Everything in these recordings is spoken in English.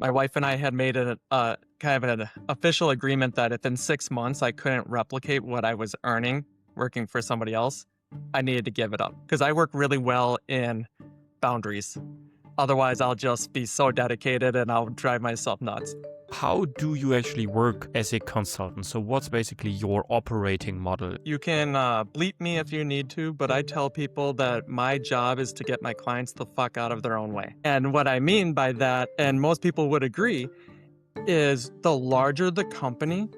My wife and I had made a kind of an official agreement that if in 6 months I couldn't replicate what I was earning working for somebody else, I needed to give it up because I work really well in boundaries. Otherwise, I'll just be so dedicated and I'll drive myself nuts. How do you actually work as a consultant? So what's basically your operating model? You can bleep me if you need to, but I tell people that my job is to get my clients the fuck out of their own way. And what I mean by that, and most people would agree, is the larger the company,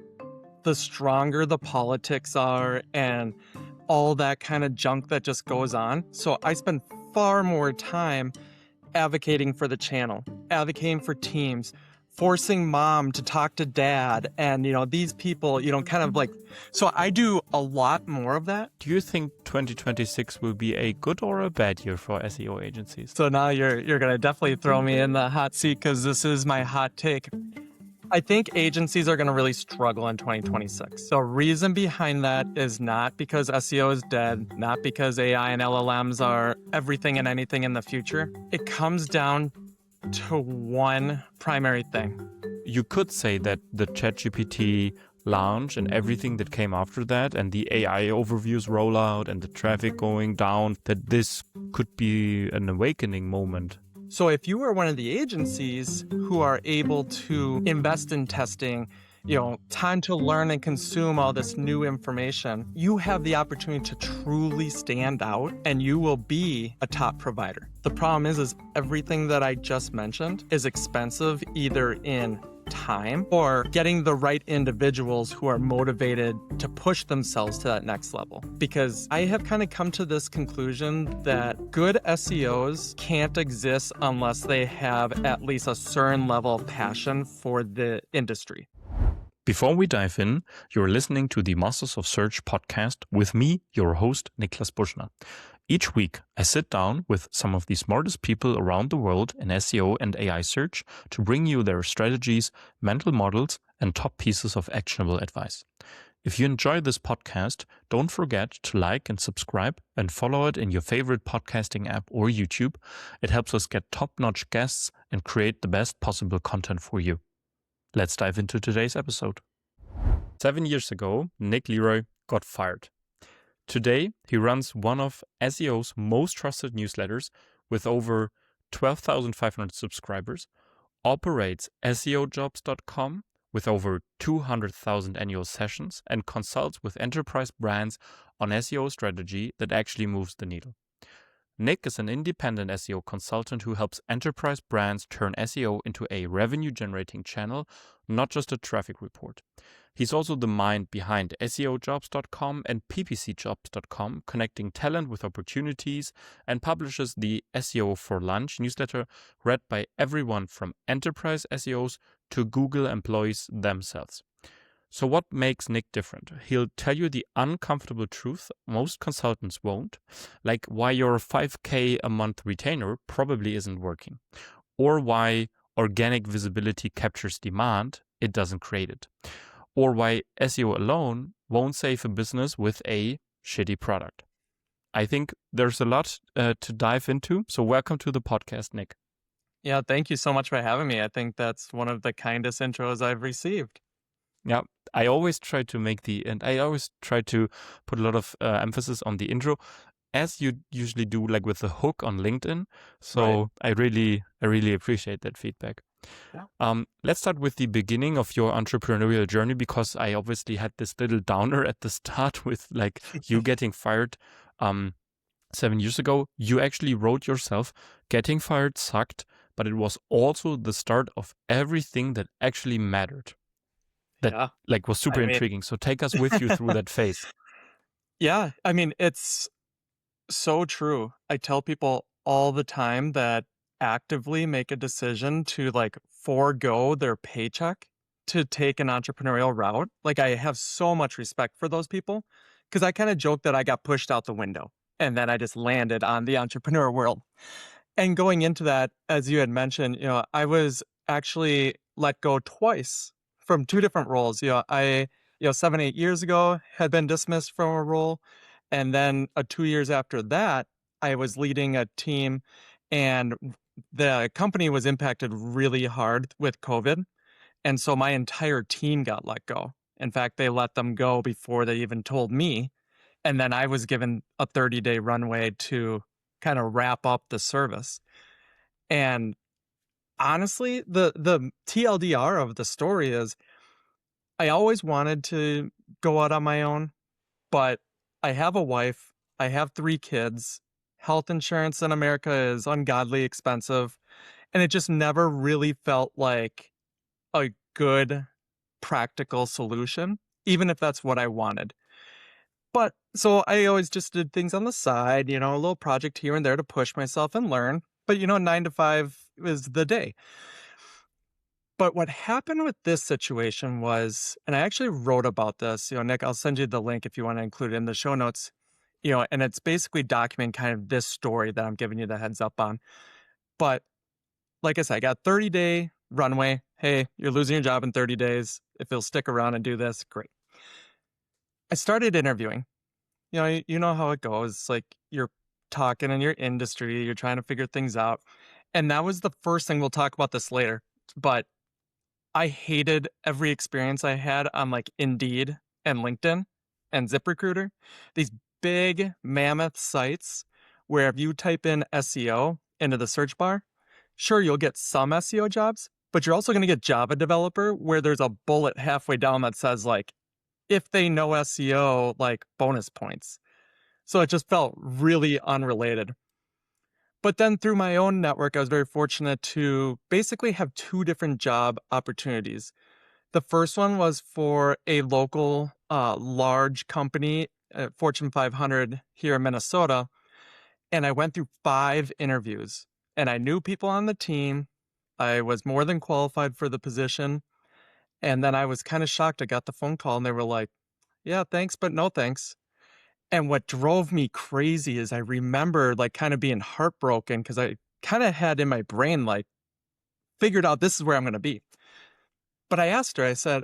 the stronger the politics are and all that kind of junk that just goes on. So I spend far more time advocating for the channel, advocating for teams, forcing mom to talk to dad. And, these people, kind of like, so I do a lot more of that. Do you think 2026 will be a good or a bad year for SEO agencies? So now you're going to definitely throw me in the hot seat because this is my hot take. I think agencies are going to really struggle in 2026. So reason behind that is not because SEO is dead, not because AI and LLMs are everything and anything in the future. It comes down to one primary thing. You could say that the ChatGPT launch and everything that came after that and the AI overviews rollout and the traffic going down, that this could be an awakening moment. So if you are one of the agencies who are able to invest in testing, time to learn and consume all this new information, you have the opportunity to truly stand out and you will be a top provider. The problem is everything that I just mentioned is expensive either in time or getting the right individuals who are motivated to push themselves to that next level. Because I have kind of come to this conclusion that good SEOs can't exist unless they have at least a certain level of passion for the industry. Before we dive in, you're listening to the Masters of Search podcast with me, your host, Niklas Buschner. Each week, I sit down with some of the smartest people around the world in SEO and AI search to bring you their strategies, mental models, and top pieces of actionable advice. If you enjoy this podcast, don't forget to like and subscribe and follow it in your favorite podcasting app or YouTube. It helps us get top-notch guests and create the best possible content for you. Let's dive into today's episode. 7 years ago, LeRoy got fired. Today, he runs one of SEO's most trusted newsletters with over 12,500 subscribers, operates SEOjobs.com with over 200,000 annual sessions, and consults with enterprise brands on SEO strategy that actually moves the needle. Nick is an independent SEO consultant who helps enterprise brands turn SEO into a revenue-generating channel, not just a traffic report. He's also the mind behind SEOjobs.com and ppcjobs.com, connecting talent with opportunities, and publishes the SEO for Lunch newsletter read by everyone from enterprise SEOs to Google employees themselves. So what makes Nick different? He'll tell you the uncomfortable truth most consultants won't, like why your 5K a month retainer probably isn't working, or why organic visibility captures demand, it doesn't create it, or why SEO alone won't save a business with a shitty product. I think there's a lot to dive into, so welcome to the podcast, Nick. Yeah, thank you so much for having me. I think that's one of the kindest intros I've received. Yeah, I always try to put a lot of emphasis on the intro, as you usually do, like with the hook on LinkedIn. So right. I really appreciate that feedback. Yeah. Let's start with the beginning of your entrepreneurial journey, because I obviously had this little downer at the start with like you getting fired 7 years ago. You actually wrote yourself, "Getting fired sucked, but it was also the start of everything that actually mattered." That was super intriguing. So take us with you through that phase. Yeah, I mean, it's so true. I tell people all the time that actively make a decision to forego their paycheck to take an entrepreneurial route. Like, I have so much respect for those people because I kind of joke that I got pushed out the window and then I just landed on the entrepreneur world. And going into that, as you had mentioned, I was actually let go twice from two different roles. I 7-8 years ago had been dismissed from a role, and then 2 years after that, I was leading a team, and the company was impacted really hard with COVID. And so my entire team got let go. In fact, they let them go before they even told me. And then I was given a 30-day runway to kind of wrap up the service. And honestly, the TLDR of the story is I always wanted to go out on my own, but I have a wife, I have 3 kids. Health insurance in America is ungodly expensive, and it just never really felt like a good practical solution, even if that's what I wanted. But so I always just did things on the side, a little project here and there to push myself and learn. But 9 to 5 is the day. But what happened with this situation was, and I actually wrote about this, Nick, I'll send you the link if you want to include it in the show notes, and it's basically documenting kind of this story that I'm giving you the heads up on. But like I said, I got 30-day runway. Hey, you're losing your job in 30 days. If you'll stick around and do this, great. I started interviewing. You know how it goes. Like you're talking in your industry, you're trying to figure things out. And that was the first thing. We'll talk about this later. But I hated every experience I had on like Indeed and LinkedIn and ZipRecruiter. These big mammoth sites where if you type in SEO into the search bar, sure, you'll get some SEO jobs, but you're also going to get Java developer where there's a bullet halfway down that says like, if they know SEO, like bonus points. So it just felt really unrelated. But then through my own network, I was very fortunate to basically have 2 different job opportunities. The first one was for a local large company, Fortune 500 here in Minnesota. And I went through 5 interviews and I knew people on the team. I was more than qualified for the position. And then I was kind of shocked. I got the phone call and they were like, yeah, thanks, but no thanks. And what drove me crazy is I remember like kind of being heartbroken because I kind of had in my brain like figured out this is where I'm going to be. But I asked her, I said,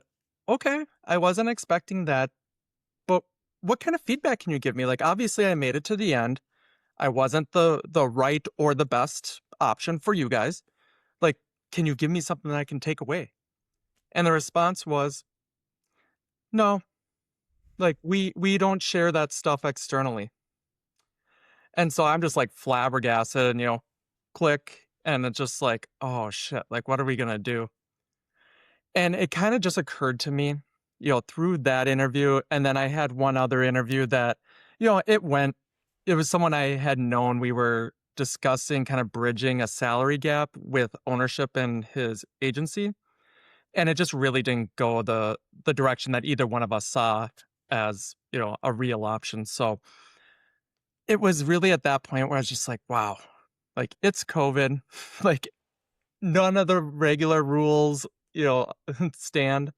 okay, I wasn't expecting that, but what kind of feedback can you give me? Like, obviously I made it to the end. I wasn't the right or the best option for you guys. Like, can you give me something that I can take away? And the response was, no, like we don't share that stuff externally. And so I'm just like flabbergasted and, click. And it's just like, oh shit, like, what are we going to do? And it kind of just occurred to me, through that interview. And then I had one other interview that, it was someone I had known. We were discussing kind of bridging a salary gap with ownership in his agency. And it just really didn't go the direction that either one of us saw as, a real option. So it was really at that point where I was just like, wow, like it's COVID, like none of the regular rules, stand.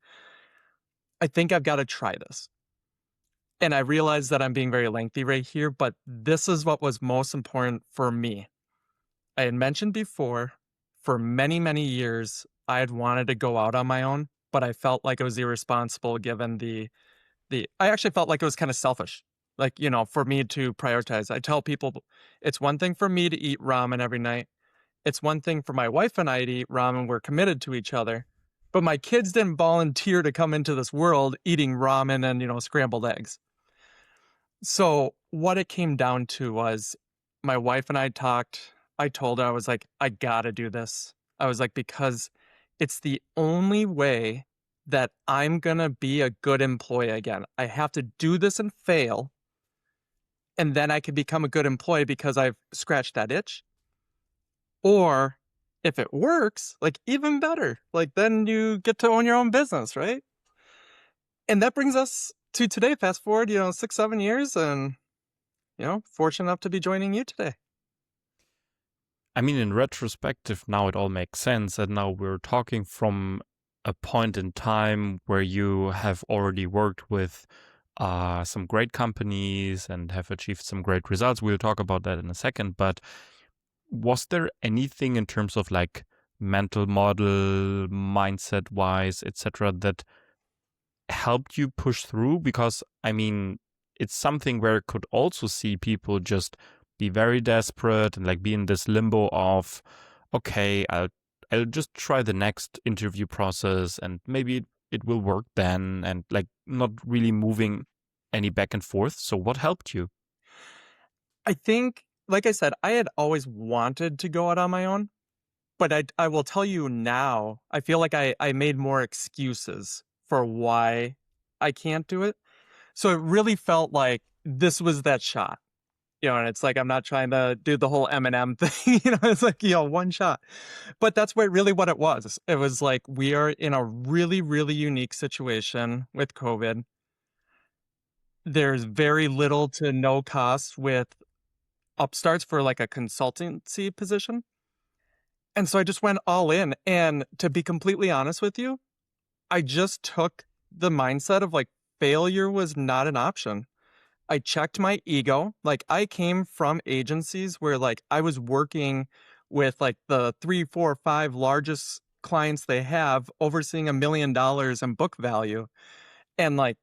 I think I've got to try this. And I realize that I'm being very lengthy right here, but this is what was most important for me. I had mentioned before, for many, many years, I had wanted to go out on my own, but I felt like it was irresponsible given I actually felt like it was kind of selfish, like, for me to prioritize. I tell people it's one thing for me to eat ramen every night. It's one thing for my wife and I to eat ramen. We're committed to each other. But my kids didn't volunteer to come into this world eating ramen and, scrambled eggs. So what it came down to was my wife and I talked. I told her, I was like, I gotta do this. I was like, because it's the only way that I'm gonna be a good employee again. I have to do this and fail. And then I can become a good employee because I've scratched that itch. Or if it works, like even better, like then you get to own your own business, right? And that brings us to today. Fast forward, 6, 7 years and, fortunate enough to be joining you today. I mean, in retrospective, now it all makes sense. And now we're talking from a point in time where you have already worked with some great companies and have achieved some great results. We'll talk about that in a second. But was there anything in terms of like mental model, mindset wise, etc., that helped you push through? Because I mean, it's something where I could also see people just be very desperate and like be in this limbo of, okay, I'll just try the next interview process and maybe it will work then, and like not really moving any back and forth. So what helped you? I think, like I said, I had always wanted to go out on my own, but I will tell you now, I feel like I made more excuses for why I can't do it. So it really felt like this was that shot. And it's like I'm not trying to do the whole Eminem thing, it's like, one shot. But that's really what it was. It was like we are in a really, really unique situation with COVID. There's very little to no cost with upstarts for like a consultancy position. And so I just went all in. And to be completely honest with you, I just took the mindset of like failure was not an option. I checked my ego. Like I came from agencies where like I was working with like the 3, 4, 5 largest clients they have, overseeing $1 million in book value, and like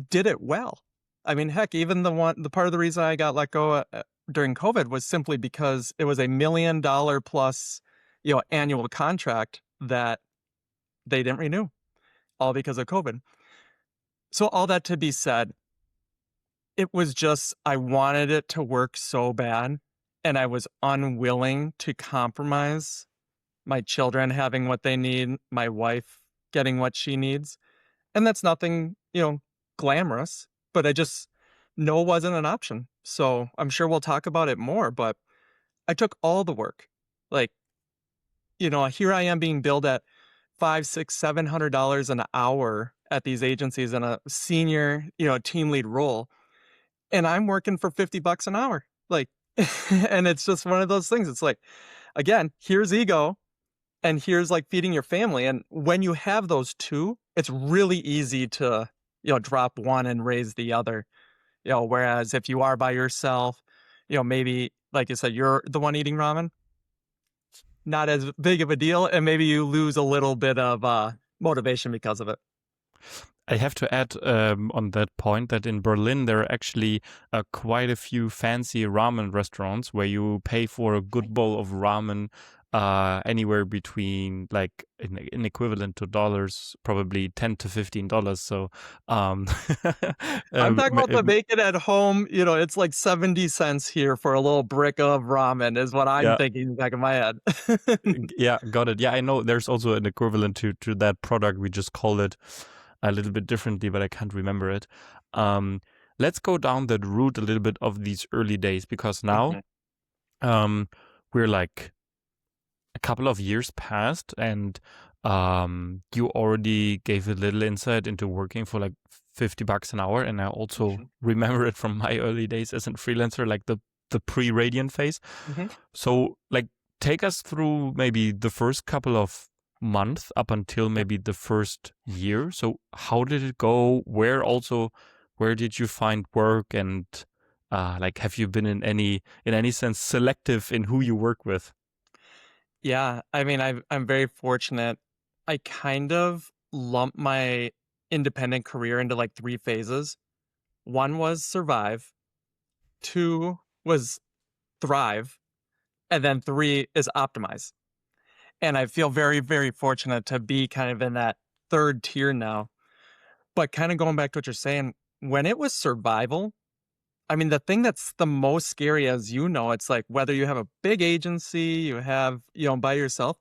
did it well. I mean, heck, even the part of the reason I got let go during COVID was simply because it was $1 million plus, annual contract that they didn't renew, all because of COVID. So all that to be said, it was just, I wanted it to work so bad, and I was unwilling to compromise my children having what they need, my wife getting what she needs. And that's nothing, glamorous, but I just know it wasn't an option. So I'm sure we'll talk about it more, but I took all the work. Like, here I am being billed at $500, $600, $700 an hour at these agencies in a senior, team lead role. And I'm working for $50 an hour. Like, and it's just one of those things. It's like, again, here's ego and here's like feeding your family. And when you have those two, it's really easy to, drop one and raise the other. Whereas if you are by yourself, maybe, like you said, you're the one eating ramen, not as big of a deal. And maybe you lose a little bit of motivation because of it. I have to add on that point that in Berlin there are actually quite a few fancy ramen restaurants where you pay for a good bowl of ramen anywhere between like an equivalent to dollars, probably $10 to $15. So I'm talking about the bacon at home. It's like 70 cents here for a little brick of ramen is what I'm thinking back in my head. Yeah, got it. Yeah, I know there's also an equivalent to that product. We just call it a little bit differently, but I can't remember it. Let's go down that route a little bit of these early days, because now we're like a couple of years past, and you already gave a little insight into working for like $50 an hour. And I also remember it from my early days as a freelancer, like the pre-Radiant phase. So like take us through maybe the first couple of month up until maybe the first year. So how did it go? Where did you find work? And like, have you been in any sense selective in who you work with? Yeah, I mean, I'm very fortunate. I kind of lumped my independent career into like 3 phases. 1 was survive, 2 was thrive, and then 3 is optimize. And I feel very, very fortunate to be kind of in that 3rd tier now. But kind of going back to what you're saying, when it was survival, I mean, the thing that's the most scary, as you know, it's like whether you have a big agency, you have, by yourself,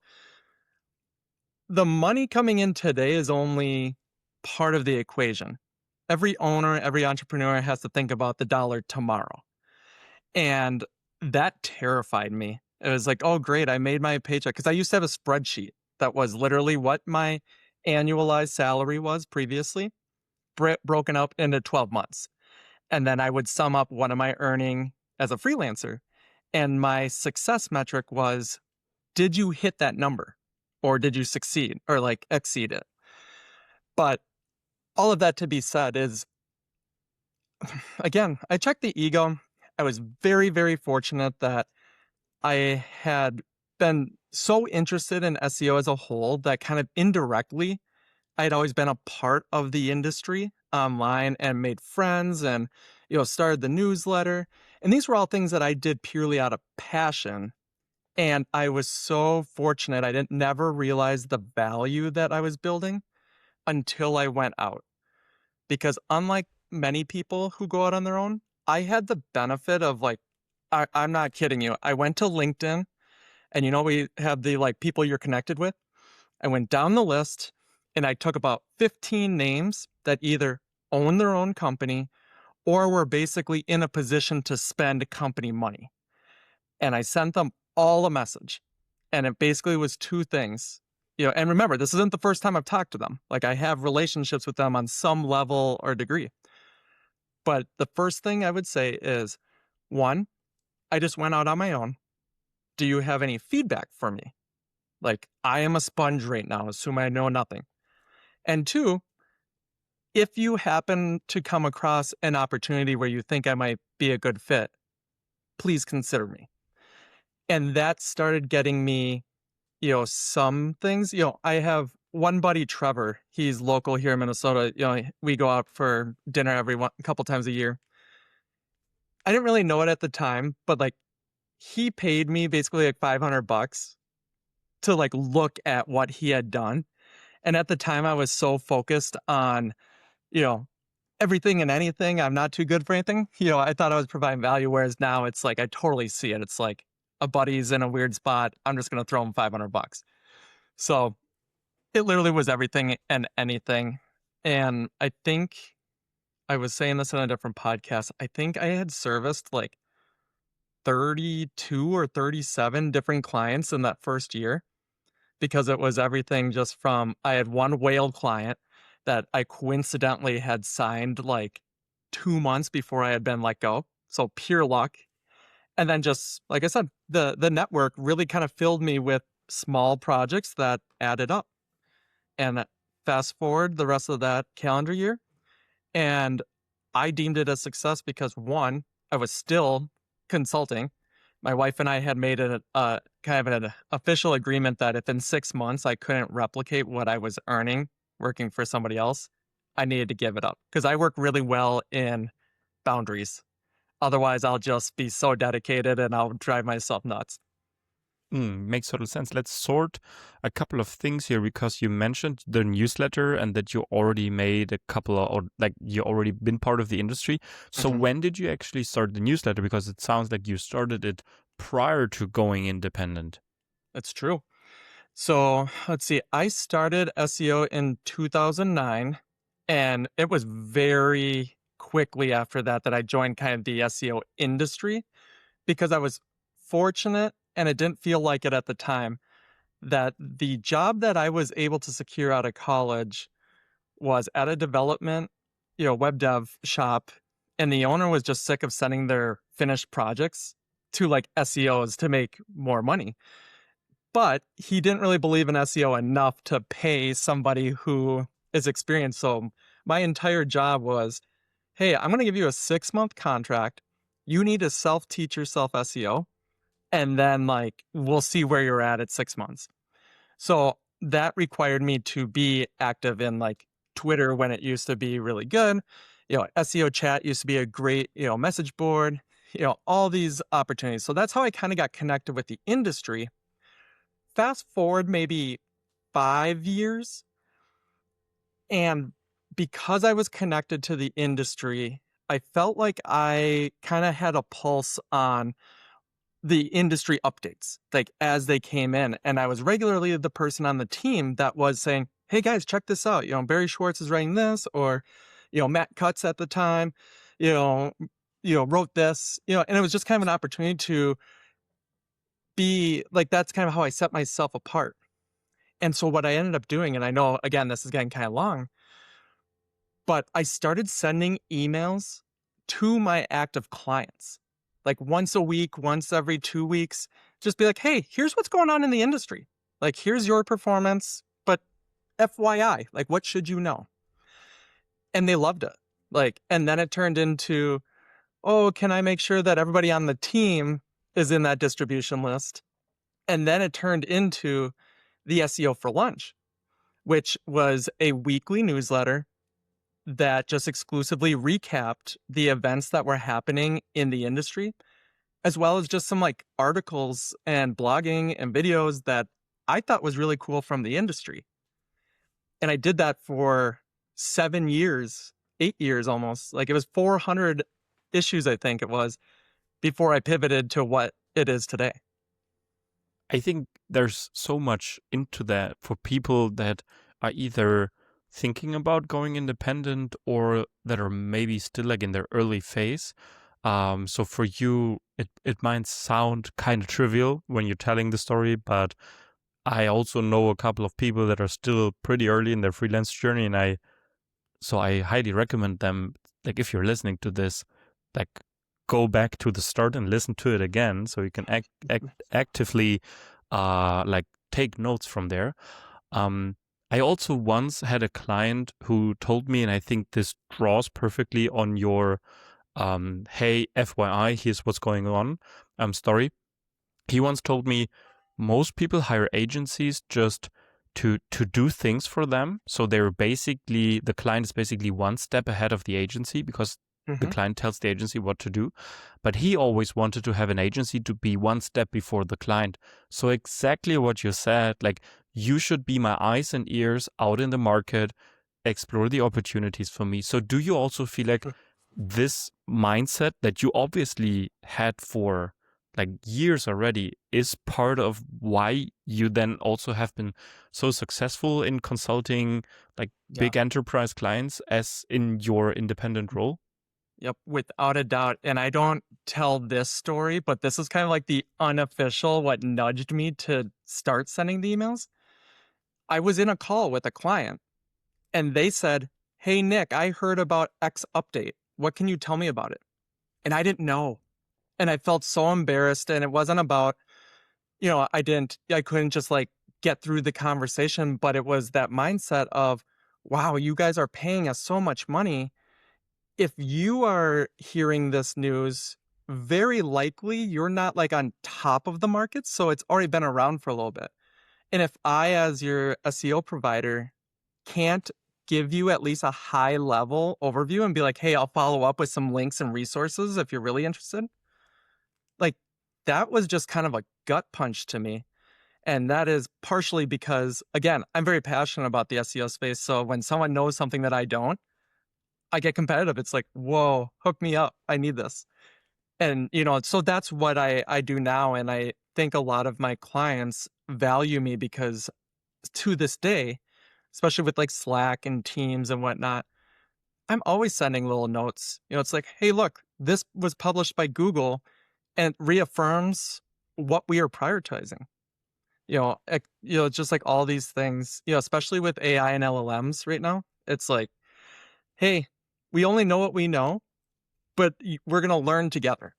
the money coming in today is only part of the equation. Every owner, every entrepreneur has to think about the dollar tomorrow. And that terrified me. It was like, oh, great, I made my paycheck. Because I used to have a spreadsheet that was literally what my annualized salary was previously, broken up into 12 months. And then I would sum up what am I earning as a freelancer. And my success metric was, did you hit that number? Or did you succeed or like exceed it? But all of that to be said is, again, I checked the ego. I was very, very fortunate that I had been so interested in SEO as a whole that kind of indirectly I had always been a part of the industry online and made friends and, started the newsletter. And these were all things that I did purely out of passion. And I was so fortunate. I didn't never realize the value that I was building until I went out. Because unlike many people who go out on their own, I had the benefit of like, I'm not kidding you. I went to LinkedIn and we have the like people you're connected with. I went down the list and I took about 15 names that either own their own company or were basically in a position to spend company money. And I sent them all a message. And it basically was two things. And remember, this isn't the first time I've talked to them. Like I have relationships with them on some level or degree. But the first thing I would say is, one, I just went out on my own. Do you have any feedback for me? Like I am a sponge right now, assume I know nothing. And two, if you happen to come across an opportunity where you think I might be a good fit, please consider me. And that started getting me, some things. I have one buddy, Trevor. He's local here in Minnesota. We go out for dinner a couple times a year. I didn't really know it at the time, but like he paid me basically like $500 to like look at what he had done. And at the time I was so focused on, everything and anything. I'm not too good for anything. I thought I was providing value. Whereas now it's like, I totally see it. It's like a buddy's in a weird spot. I'm just going to throw him $500. So it literally was everything and anything. And I think I was saying this in a different podcast. I think I had serviced like 32 or 37 different clients in that first year because it was everything just from, I had one whale client that I coincidentally had signed like 2 months before I had been let go. So pure luck. And then just, like I said, the network really kind of filled me with small projects that added up. And fast forward the rest of that calendar year, and I deemed it a success because one, I was still consulting. My wife and I had made a kind of an official agreement that if in 6 months I couldn't replicate what I was earning working for somebody else, I needed to give it up because I work really well in boundaries. Otherwise, I'll just be so dedicated and I'll drive myself nuts. Makes total sense. Let's sort a couple of things here because you mentioned the newsletter and that you already made a couple of, or like you already been part of the industry. So when did you actually start the newsletter? Because it sounds like you started it prior to going independent. That's true. So let's see, I started SEO in 2009, and it was very quickly after that I joined kind of the SEO industry because I was fortunate, and it didn't feel like it at the time, that the job that I was able to secure out of college was at a development, web dev shop, and the owner was just sick of sending their finished projects to like SEOs to make more money. But he didn't really believe in SEO enough to pay somebody who is experienced. So my entire job was, hey, I'm going to give you a 6-month contract. You need to self-teach yourself SEO. And then like, we'll see where you're at 6 months. So that required me to be active in like Twitter when it used to be really good. SEO chat used to be a great, message board, all these opportunities. So that's how I kind of got connected with the industry. Fast forward maybe 5 years, and because I was connected to the industry, I felt like I kind of had a pulse on the industry updates, like as they came in. And I was regularly the person on the team that was saying, hey guys, check this out. Barry Schwartz is writing this, or, Matt Cutts at the time, wrote this, and it was just kind of an opportunity to be like, that's kind of how I set myself apart. And so what I ended up doing, and I know, again, this is getting kind of long, but I started sending emails to my active clients, like once a week, once every 2 weeks, just be like, hey, here's what's going on in the industry. Like, here's your performance, but FYI, like, what should you know? And they loved it. Like, and then it turned into, oh, can I make sure that everybody on the team is in that distribution list? And then it turned into the SEO for Lunch, which was a weekly newsletter that just exclusively recapped the events that were happening in the industry. as well as just some like articles and blogging and videos that I thought was really cool from the industry. And I did that for 7 years, 8 years almost. Like it was 400 issues, I think it was, before I pivoted to what it is today. I think there's so much into that for people that are either thinking about going independent or that are maybe still like in their early phase. So for you, it might sound kind of trivial when you're telling the story, but I also know a couple of people that are still pretty early in their freelance journey, and I highly recommend them. Like if you're listening to this, like go back to the start and listen to it again, so you can actively, like take notes from there. I also once had a client who told me, and I think this draws perfectly on your, hey, FYI, here's what's going on, story. He once told me most people hire agencies just to do things for them. So the client is basically one step ahead of the agency because the client tells the agency what to do. But he always wanted to have an agency to be one step before the client. So exactly what you said, like you should be my eyes and ears out in the market, explore the opportunities for me. So do you also feel like this mindset that you obviously had for like years already is part of why you then also have been so successful in consulting like big enterprise clients as in your independent role? Yep, without a doubt. And I don't tell this story, but this is kind of like the unofficial what nudged me to start sending the emails. I was in a call with a client and they said, "Hey, Nick, I heard about X update. What can you tell me about it?" And I didn't know. And I felt so embarrassed. And it wasn't about, I couldn't just like get through the conversation, but it was that mindset of, wow, you guys are paying us so much money. If you are hearing this news, very likely you're not like on top of the market. So it's already been around for a little bit. And if I, as your SEO provider, can't give you at least a high level overview and be like, hey, I'll follow up with some links and resources if you're really interested. Like that was just kind of a gut punch to me. And that is partially because, again, I'm very passionate about the SEO space. So when someone knows something that I don't, I get competitive. It's like, whoa, hook me up. I need this. And, so that's what I do now. And I think a lot of my clients value me because to this day, especially with like Slack and Teams and whatnot, I'm always sending little notes. It's like, hey, look, this was published by Google and it reaffirms what we are prioritizing. Just like all these things, especially with AI and LLMs right now, it's like, hey, we only know what we know, but we're going to learn together.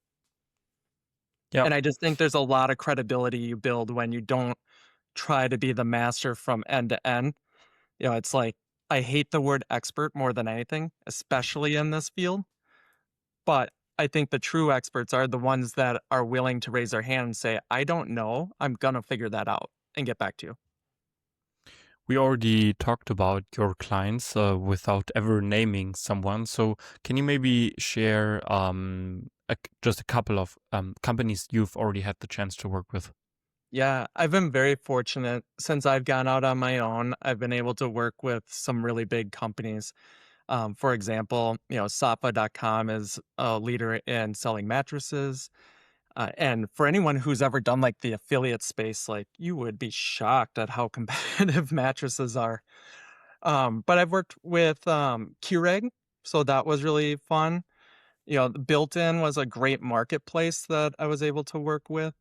Yeah. And I just think there's a lot of credibility you build when you don't try to be the master from end to end. It's like, I hate the word expert more than anything, especially in this field. But I think the true experts are the ones that are willing to raise their hand and say, I don't know, I'm going to figure that out and get back to you. We already talked about your clients without ever naming someone. So can you maybe share just a couple of companies you've already had the chance to work with? Yeah, I've been very fortunate since I've gone out on my own. I've been able to work with some really big companies. For example, Safa.com is a leader in selling mattresses. And for anyone who's ever done like the affiliate space, like you would be shocked at how competitive mattresses are. But I've worked with Keurig, so that was really fun. Built-in was a great marketplace that I was able to work with.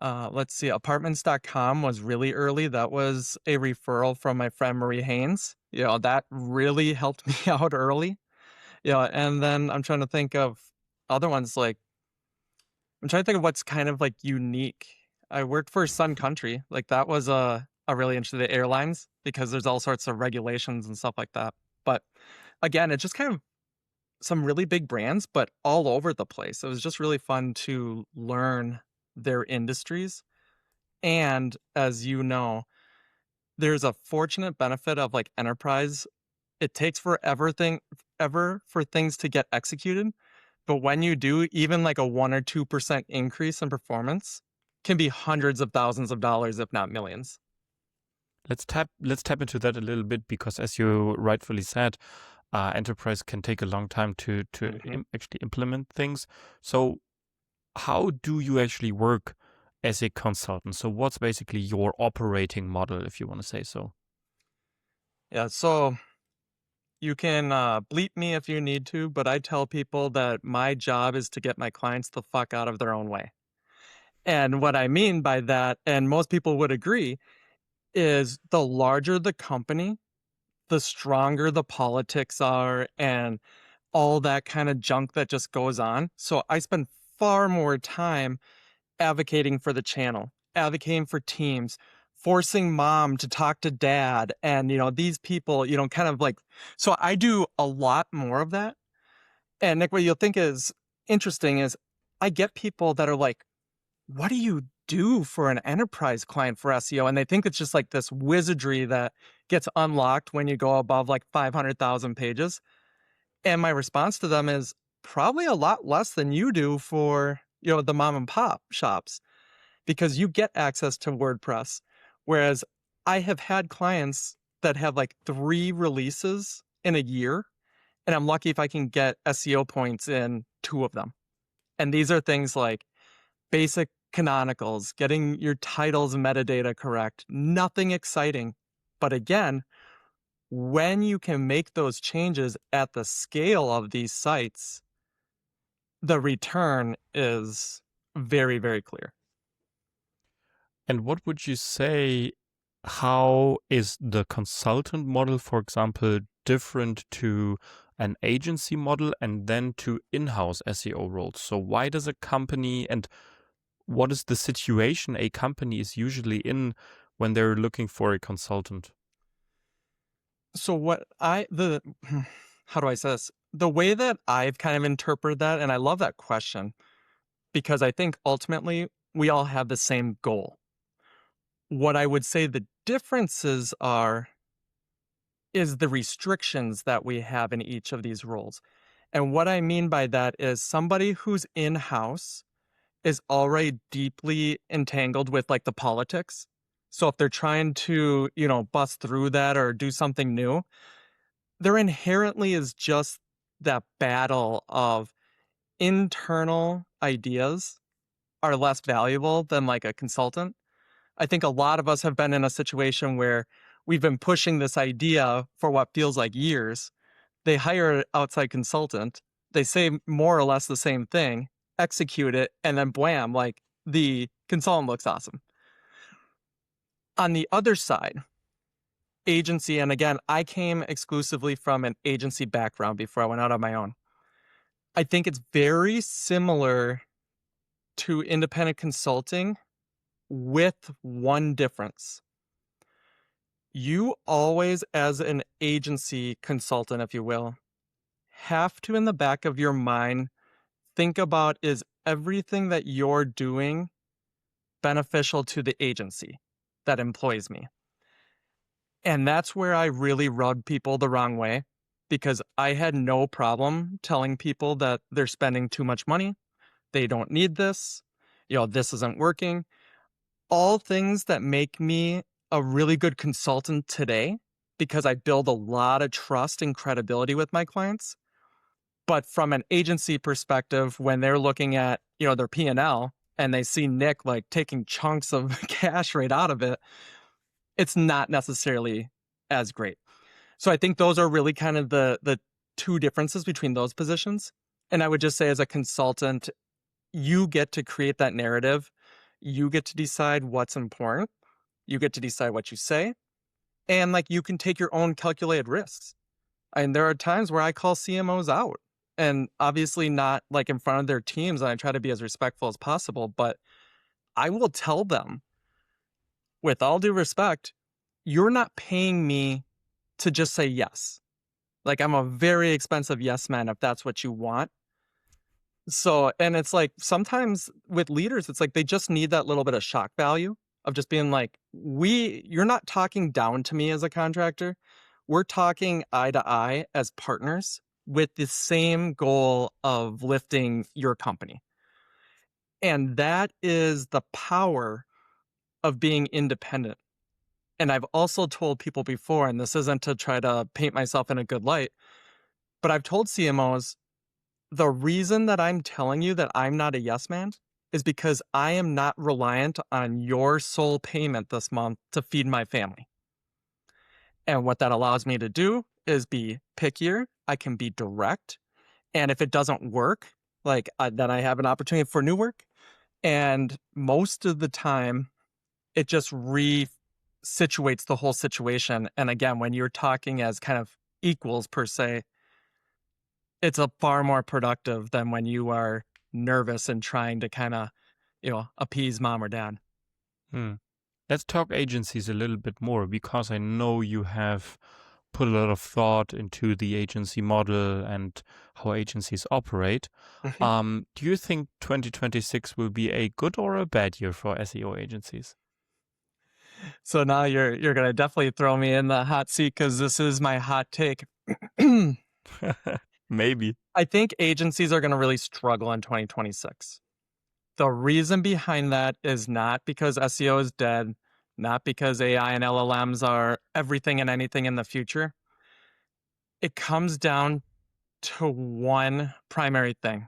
Let's see, apartments.com was really early. That was a referral from my friend Marie Haynes. That really helped me out early. And then I'm trying to think of other ones like I'm trying to think of what's kind of like unique. I worked for Sun Country. Like that was a really interesting airlines because there's all sorts of regulations and stuff like that. But again, it's just kind of some really big brands, but all over the place. It was just really fun to learn their industries. And as you know, there's a fortunate benefit of like enterprise. It takes ever for things to get executed. But when you do, even like a 1 or 2% increase in performance can be hundreds of thousands of dollars, if not millions. Let's tap into that a little bit, because as you rightfully said, enterprise can take a long time to actually implement things. So how do you actually work as a consultant? So what's basically your operating model, if you want to say so? Yeah, so you can bleep me if you need to, but I tell people that my job is to get my clients the fuck out of their own way. And what I mean by that, and most people would agree, is the larger the company, the stronger the politics are and all that kind of junk that just goes on. So I spend far more time advocating for the channel, advocating for teams, forcing mom to talk to dad. And, these people, kind of like, so I do a lot more of that. And Nick, what you'll think is interesting is I get people that are like, what do you do for an enterprise client for SEO? And they think it's just like this wizardry that gets unlocked when you go above like 500,000 pages. And my response to them is probably a lot less than you do for, the mom and pop shops, because you get access to WordPress. Whereas I have had clients that have like 3 releases in a year, and I'm lucky if I can get SEO points in 2 of them. And these are things like basic canonicals, getting your titles and metadata correct, nothing exciting. But again, when you can make those changes at the scale of these sites, the return is very, very clear. And what would you say, how is the consultant model, for example, different to an agency model and then to in-house SEO roles? So why does a company, and what is the situation a company is usually in when they're looking for a consultant? So how do I say this? The way that I've kind of interpreted that, and I love that question, because I think ultimately we all have the same goal. What I would say the differences is the restrictions that we have in each of these roles. And what I mean by that is somebody who's in-house is already deeply entangled with like the politics. So if they're trying to, bust through that or do something new, there inherently is just that battle of internal ideas are less valuable than like a consultant. I think a lot of us have been in a situation where we've been pushing this idea for what feels like years. They hire an outside consultant. They say more or less the same thing, execute it, and then blam, like the consultant looks awesome. On the other side, agency, and again, I came exclusively from an agency background before I went out on my own. I think it's very similar to independent consulting with one difference. You always, as an agency consultant, if you will, have to, in the back of your mind, think about, is everything that you're doing beneficial to the agency that employs me? And that's where I really rubbed people the wrong way, because I had no problem telling people that they're spending too much money. They don't need this. This isn't working. All things that make me a really good consultant today, because I build a lot of trust and credibility with my clients. But from an agency perspective, when they're looking at, their P&L and they see Nick like taking chunks of cash right out of it, it's not necessarily as great. So I think those are really kind of the 2 differences between those positions. And I would just say, as a consultant, you get to create that narrative. You get to decide what's important. You get to decide what you say. And like, you can take your own calculated risks. And there are times where I call CMOs out, and obviously not like in front of their teams. And I try to be as respectful as possible, but I will tell them, with all due respect, you're not paying me to just say yes. Like, I'm a very expensive yes man if that's what you want. So, and it's like, sometimes with leaders, it's like they just need that little bit of shock value of just being like, you're not talking down to me as a contractor. We're talking eye to eye as partners. with the same goal of lifting your company. And that is the power of being independent. And I've also told people before, and this isn't to try to paint myself in a good light, but I've told CMOs, the reason that I'm telling you that I'm not a yes man is because I am not reliant on your sole payment this month to feed my family. And what that allows me to do is be pickier. I can be direct. And if it doesn't work, then I have an opportunity for new work. And most of the time, it just situates the whole situation. And again, when you're talking as kind of equals per se, it's a far more productive than when you are nervous and trying to kind of, appease mom or dad. Let's talk agencies a little bit more, because I know you have put a lot of thought into the agency model and how agencies operate. Do you think 2026 will be a good or a bad year for SEO agencies? So now you're gonna definitely throw me in the hot seat because this is my hot take. Maybe. I think agencies are gonna really struggle in 2026. The reason behind that is not because SEO is dead, not because AI and LLMs are everything and anything in the future. It comes down to one primary thing.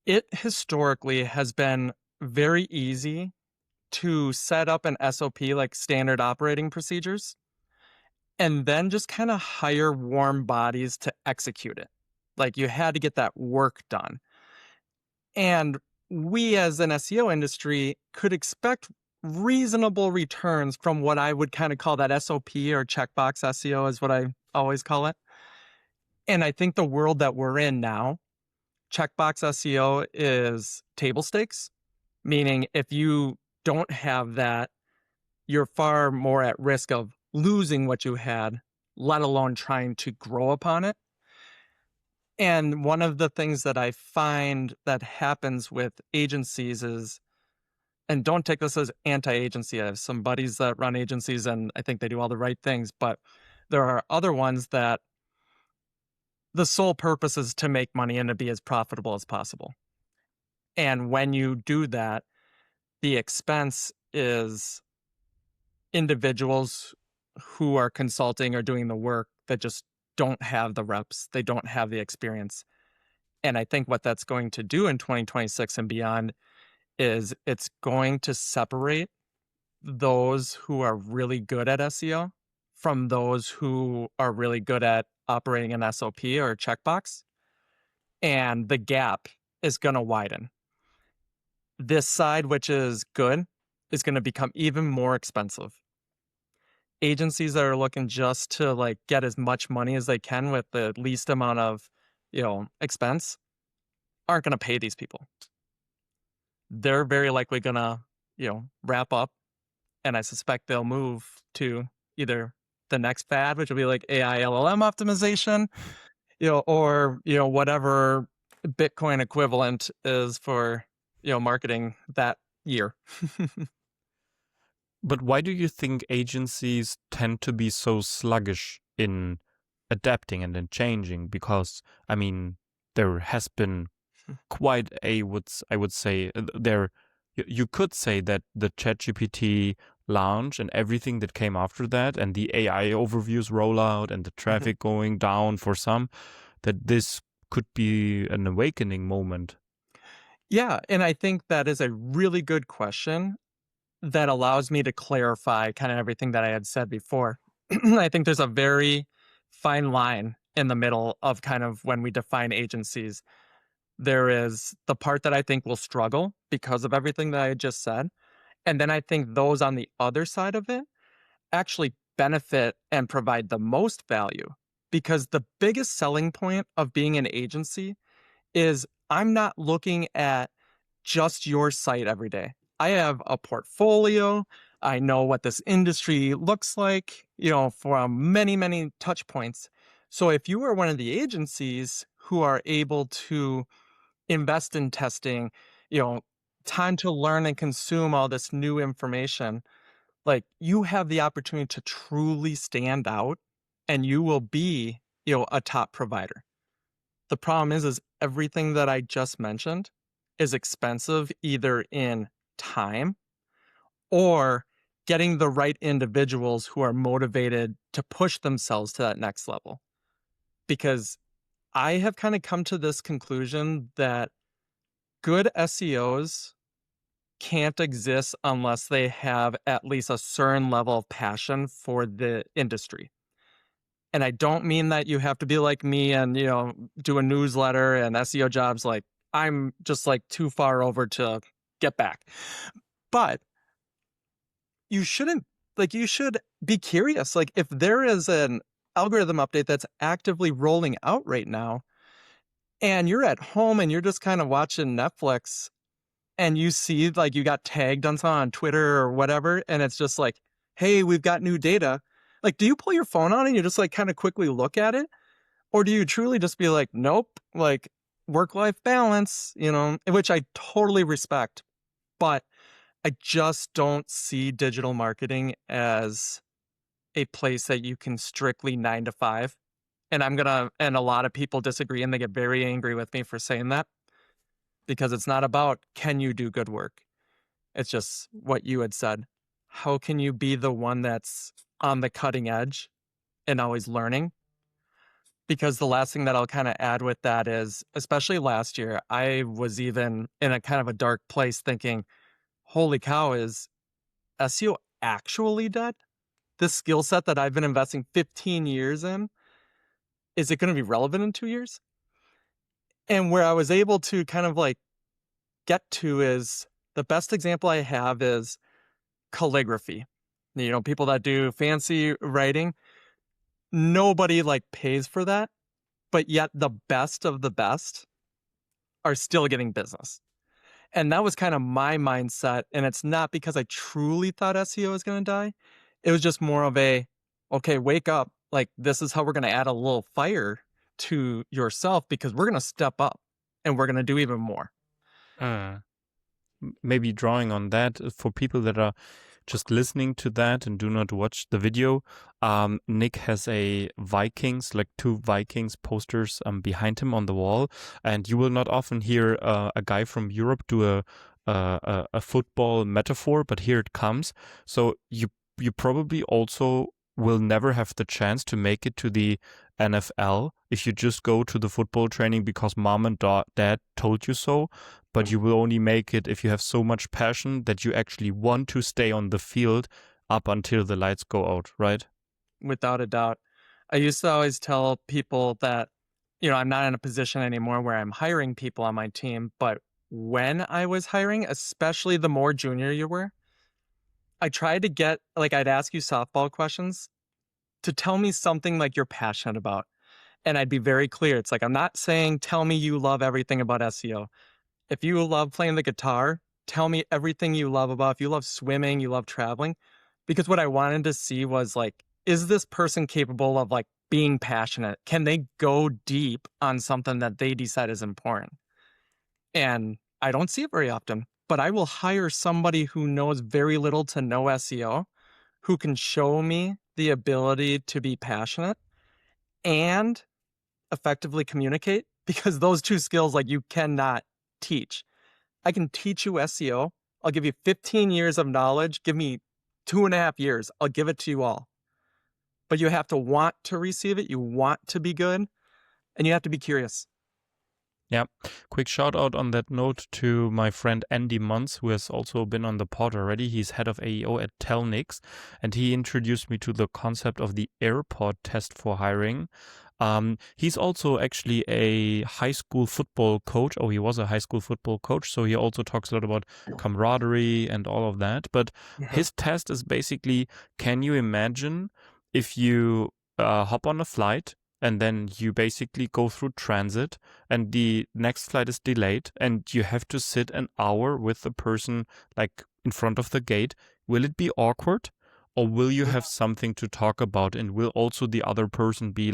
It historically has been very easy to set up an SOP, like standard operating procedures, and then just kind of hire warm bodies to execute it. Like you had to get that work done. And we as an SEO industry could expect reasonable returns from what I would kind of call that SOP or checkbox SEO is what I always call it. And I think the world that we're in now, checkbox SEO is table stakes, meaning if you don't have that, you're far more at risk of losing what you had, let alone trying to grow upon it. And one of the things that I find that happens with agencies is, and don't take this as anti-agency. I have some buddies that run agencies and I think they do all the right things, but there are other ones that the sole purpose is to make money and to be as profitable as possible. And when you do that, the expense is individuals who are consulting or doing the work that just don't have the reps, they don't have the experience. And I think what that's going to do in 2026 and beyond is it's going to separate those who are really good at SEO from those who are really good at operating an SOP or a checkbox. And the gap is going to widen. This side, which is good, is going to become even more expensive. Agencies that are looking just to get as much money as they can with the least amount of, expense aren't going to pay these people. They're very likely going to, wrap up, and I suspect they'll move to either the next fad, which will be like AI LLM optimization, or, whatever Bitcoin equivalent is for, marketing that year. But why do you think agencies tend to be so sluggish in adapting and in changing? Because, I mean, there has been quite I would say, you could say that the ChatGPT launch and everything that came after that, and the AI overviews rollout and the traffic going down for some, that this could be an awakening moment. Yeah, and I think that is a really good question that allows me to clarify kind of everything that I had said before. I think there's a very fine line in the middle of kind of when we define agencies. There is the part that I think will struggle because of everything that I just said. And then I think those on the other side of it actually benefit and provide the most value, because the biggest selling point of being an agency is I'm not looking at just your site every day. I have a portfolio. I know what this industry looks like, from many, many touch points. So if you are one of the agencies who are able to invest in testing, time to learn and consume all this new information, like you have the opportunity to truly stand out, and you will be a top provider. The problem is everything that I just mentioned is expensive either in time or getting the right individuals who are motivated to push themselves to that next level. Because I have kind of come to this conclusion that good SEOs can't exist unless they have at least a certain level of passion for the industry. And I don't mean that you have to be like me and, do a newsletter and SEO jobs. Like, I'm just like too far over to get back. But you shouldn't, you should be curious. Like, if there is an algorithm update that's actively rolling out right now, and you're at home and you're just kind of watching Netflix and you see like you got tagged on something on Twitter or whatever, and it's just like, hey, we've got new data. Like, do you pull your phone out and you just like kind of quickly look at it? Or do you truly just be like, nope, like work-life balance, which I totally respect, but I just don't see digital marketing as a place that you can strictly 9 to 5. And and a lot of people disagree and they get very angry with me for saying that, because it's not about can you do good work. It's just what you had said. How can you be the one that's on the cutting edge and always learning? Because the last thing that I'll kind of add with that is, especially last year, I was even in a kind of a dark place thinking, holy cow, is SEO actually dead? This skill set that I've been investing 15 years in, is it going to be relevant in 2 years? And where I was able to kind of like get to is, the best example I have is calligraphy. People that do fancy writing, nobody like pays for that, but yet the best of the best are still getting business. And that was kind of my mindset. And it's not because I truly thought SEO was going to die. It was just more of okay, wake up. Like, this is how we're going to add a little fire to yourself, because we're going to step up and we're going to do even more. Maybe drawing on that for people that are just listening to that and do not watch the video, Nick has a Vikings, like 2 Vikings posters behind him on the wall, and you will not often hear a guy from Europe do a football metaphor, but here it comes. So you probably also will never have the chance to make it to the NFL if you just go to the football training because mom and dad told you so. But you will only make it if you have so much passion that you actually want to stay on the field up until the lights go out, right? Without a doubt. I used to always tell people that, I'm not in a position anymore where I'm hiring people on my team, but when I was hiring, especially the more junior you were, I tried to get, I'd ask you softball questions to tell me something like you're passionate about. And I'd be very clear. It's like, I'm not saying, tell me you love everything about SEO. If you love playing the guitar, tell me everything you love about. If you love swimming, you love traveling. Because what I wanted to see was is this person capable of being passionate? Can they go deep on something that they decide is important? And I don't see it very often, but I will hire somebody who knows very little to no SEO, who can show me the ability to be passionate and effectively communicate, because those 2 skills, you cannot teach. I can teach you SEO. I'll give you 15 years of knowledge. Give me 2.5 years. I'll give it to you all. But you have to want to receive it. You want to be good, and you have to be curious. Yeah. Quick shout out on that note to my friend Andy Munz, who has also been on the pod already. He's head of AEO at Telnix, and he introduced me to the concept of the AirPod test for hiring. He's also actually a high school football coach. Oh, he was a high school football coach. So he also talks a lot about camaraderie and all of that. But his test is basically, can you imagine if you hop on a flight and then you basically go through transit and the next flight is delayed and you have to sit an hour with the person in front of the gate? Will it be awkward? Or will you have something to talk about, and will also the other person be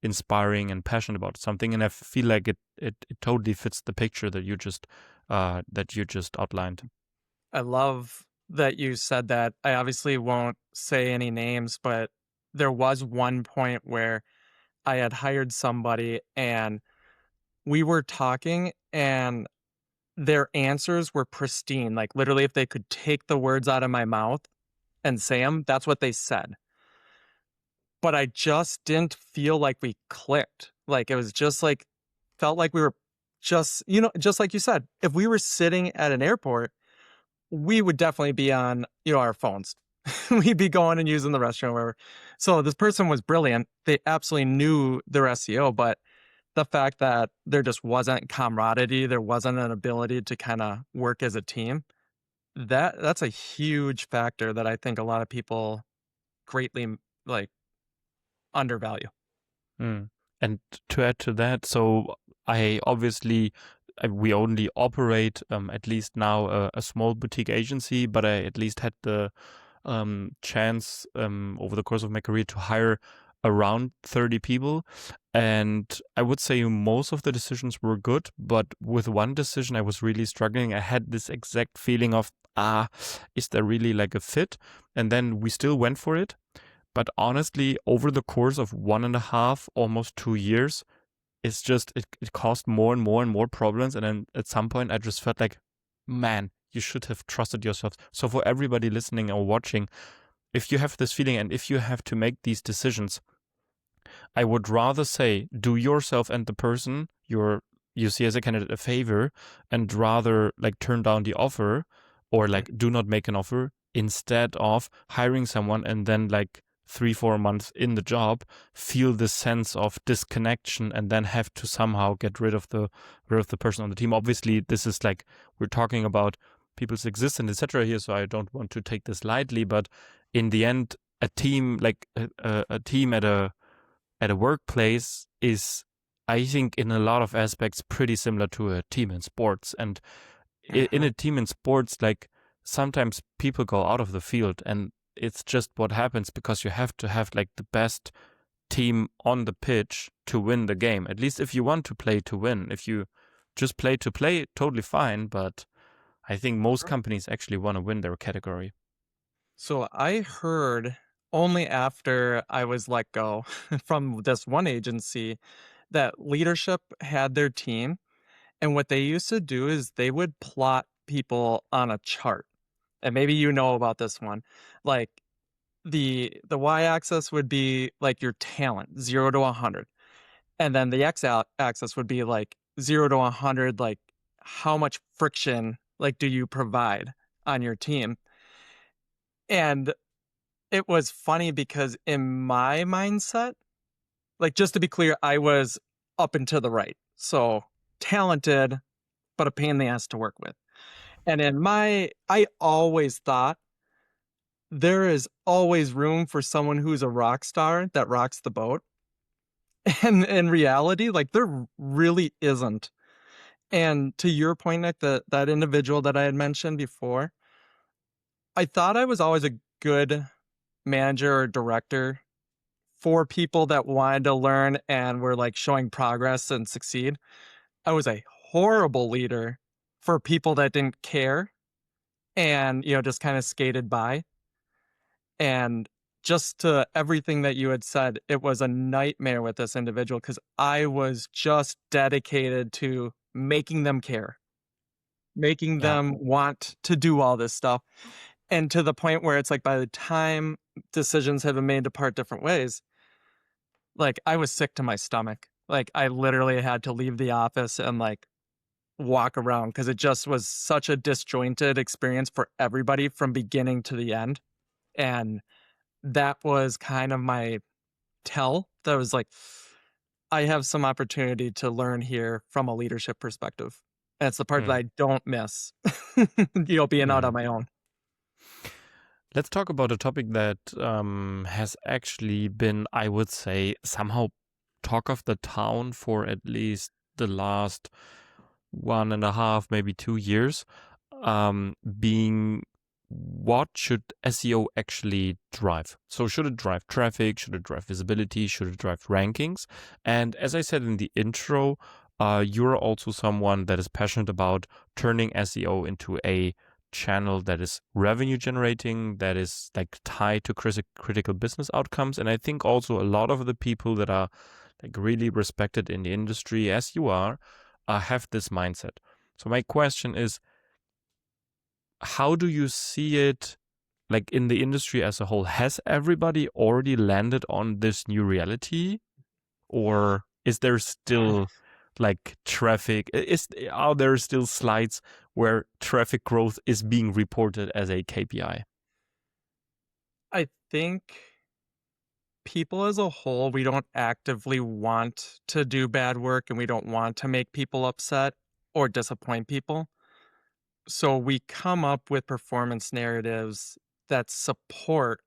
inspiring and passionate about something? And I feel like it totally fits the picture that you just outlined. I love that you said that. I obviously won't say any names, but there was one point where I had hired somebody and we were talking and their answers were pristine. Like literally, if they could take the words out of my mouth and say them, that's what they said. But I just didn't feel like we clicked. Like it was just like, felt like we were just, just like you said, if we were sitting at an airport, we would definitely be on, our phones. We'd be going and using the restroom or whatever. So this person was brilliant. They absolutely knew their SEO, but the fact that there just wasn't camaraderie, there wasn't an ability to kind of work as a team, that's a huge factor that I think a lot of people greatly like undervalue. Mm. And to add to that, so I obviously we only operate at least now a small boutique agency, but I at least had the chance over the course of my career to hire around 30 people. And I would say most of the decisions were good, but with one decision I was really struggling. I had this exact feeling of, is there really like a fit? And then we still went for it. But honestly, over the course of 1.5, almost 2 years, it's just, it caused more and more and more problems. And then at some point I just felt like, man, you should have trusted yourself. So for everybody listening or watching, if you have this feeling and if you have to make these decisions, I would rather say do yourself and the person you see as a candidate a favor, and rather like turn down the offer or like do not make an offer instead of hiring someone and then like 3-4 months in the job feel this sense of disconnection and then have to somehow get rid of the person on the team. Obviously this is like, we're talking about people's existence, etc. here, so I don't want to take this lightly, but in the end a team like a team at a workplace is, I think, in a lot of aspects pretty similar to a team in sports. And in a team in sports, like sometimes people go out of the field and it's just what happens because you have to have like the best team on the pitch to win the game. At least if you want to play to win. If you just play to play, totally fine. But I think most companies actually want to win their category. So I heard only after I was let go from this one agency that leadership had their team. And what they used to do is they would plot people on a chart. And maybe you know about this one. Like the y-axis would be like your talent, 0 to 100. And then the x-axis would be like 0 to 100, like how much friction like do you provide on your team? And it was funny because in my mindset, like just to be clear, I was up and to the right. So talented, but a pain in the ass to work with. And I always thought there is always room for someone who's a rock star that rocks the boat. And in reality, like there really isn't. And to your point, Nick, that individual that I had mentioned before, I thought I was always a good manager or director for people that wanted to learn and were like showing progress and succeed. I was a horrible leader for people that didn't care and, just kind of skated by. And just to everything that you had said, it was a nightmare with this individual because I was just dedicated to making them care, making Yeah. them want to do all this stuff. And to the point where it's like by the time decisions have been made to part different ways, like I was sick to my stomach. Like I literally had to leave the office and like walk around because it just was such a disjointed experience for everybody from beginning to the end. And that was kind of my tell that was like, I have some opportunity to learn here from a leadership perspective. And it's the part that I don't miss, being out on my own. Let's talk about a topic that has actually been, I would say, somehow talk of the town for at least the last 1.5, maybe 2 years, being what should SEO actually drive? So should it drive traffic? Should it drive visibility? Should it drive rankings? And as I said in the intro, you're also someone that is passionate about turning SEO into a channel that is revenue generating, that is like tied to critical business outcomes. And I think also a lot of the people that are like really respected in the industry as you are, have this mindset. So my question is, how do you see it like in the industry as a whole? Has everybody already landed on this new reality, or is there still like traffic? Are there still slides where traffic growth is being reported as a KPI? I think people as a whole, we don't actively want to do bad work and we don't want to make people upset or disappoint people. So we come up with performance narratives that support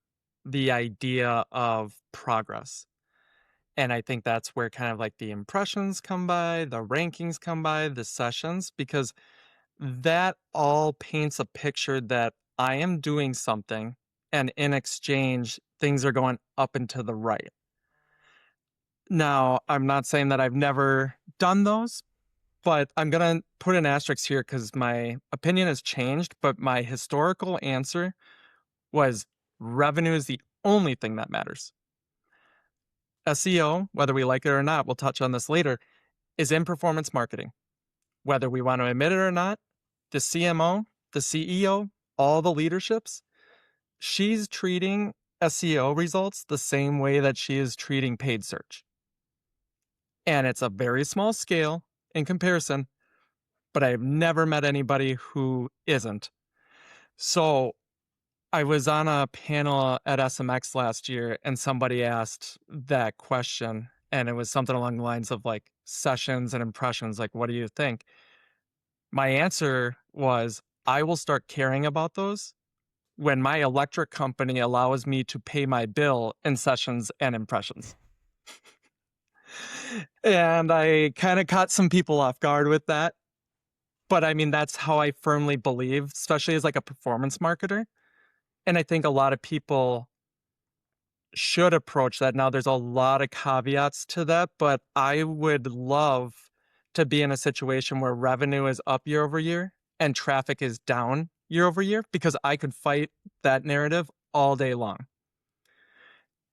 the idea of progress. And I think that's where kind of like the impressions come by, the rankings come by, the sessions, because that all paints a picture that I am doing something and in exchange, things are going up and to the right. Now, I'm not saying that I've never done those, but I'm going to put an asterisk here because my opinion has changed. But my historical answer was revenue is the only thing that matters. SEO, whether we like it or not, we'll touch on this later, is in performance marketing. Whether we want to admit it or not, the CMO, the CEO, all the leaderships, she's treating SEO results the same way that she is treating paid search. And it's a very small scale in comparison, but I've never met anybody who isn't. So I was on a panel at SMX last year and somebody asked that question, and it was something along the lines of like sessions and impressions, like, what do you think? My answer was, I will start caring about those when my electric company allows me to pay my bill in sessions and impressions. And I kind of caught some people off guard with that. But I mean, that's how I firmly believe, especially as like a performance marketer. And I think a lot of people should approach that. Now, there's a lot of caveats to that, but I would love to be in a situation where revenue is up year over year and traffic is down year over year, because I could fight that narrative all day long.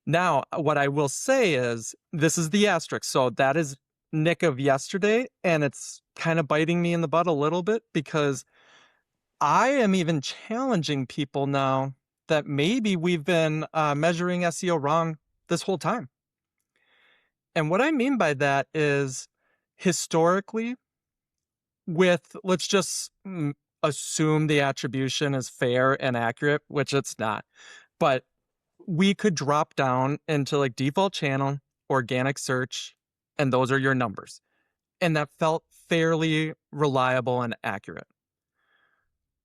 Now, what I will say is this is the asterisk. So that is Nick of yesterday, and it's kind of biting me in the butt a little bit because I am even challenging people now that maybe we've been measuring SEO wrong this whole time. And what I mean by that is historically, let's just assume the attribution is fair and accurate, which it's not. But we could drop down into like default channel, organic search, and those are your numbers. And that felt fairly reliable and accurate.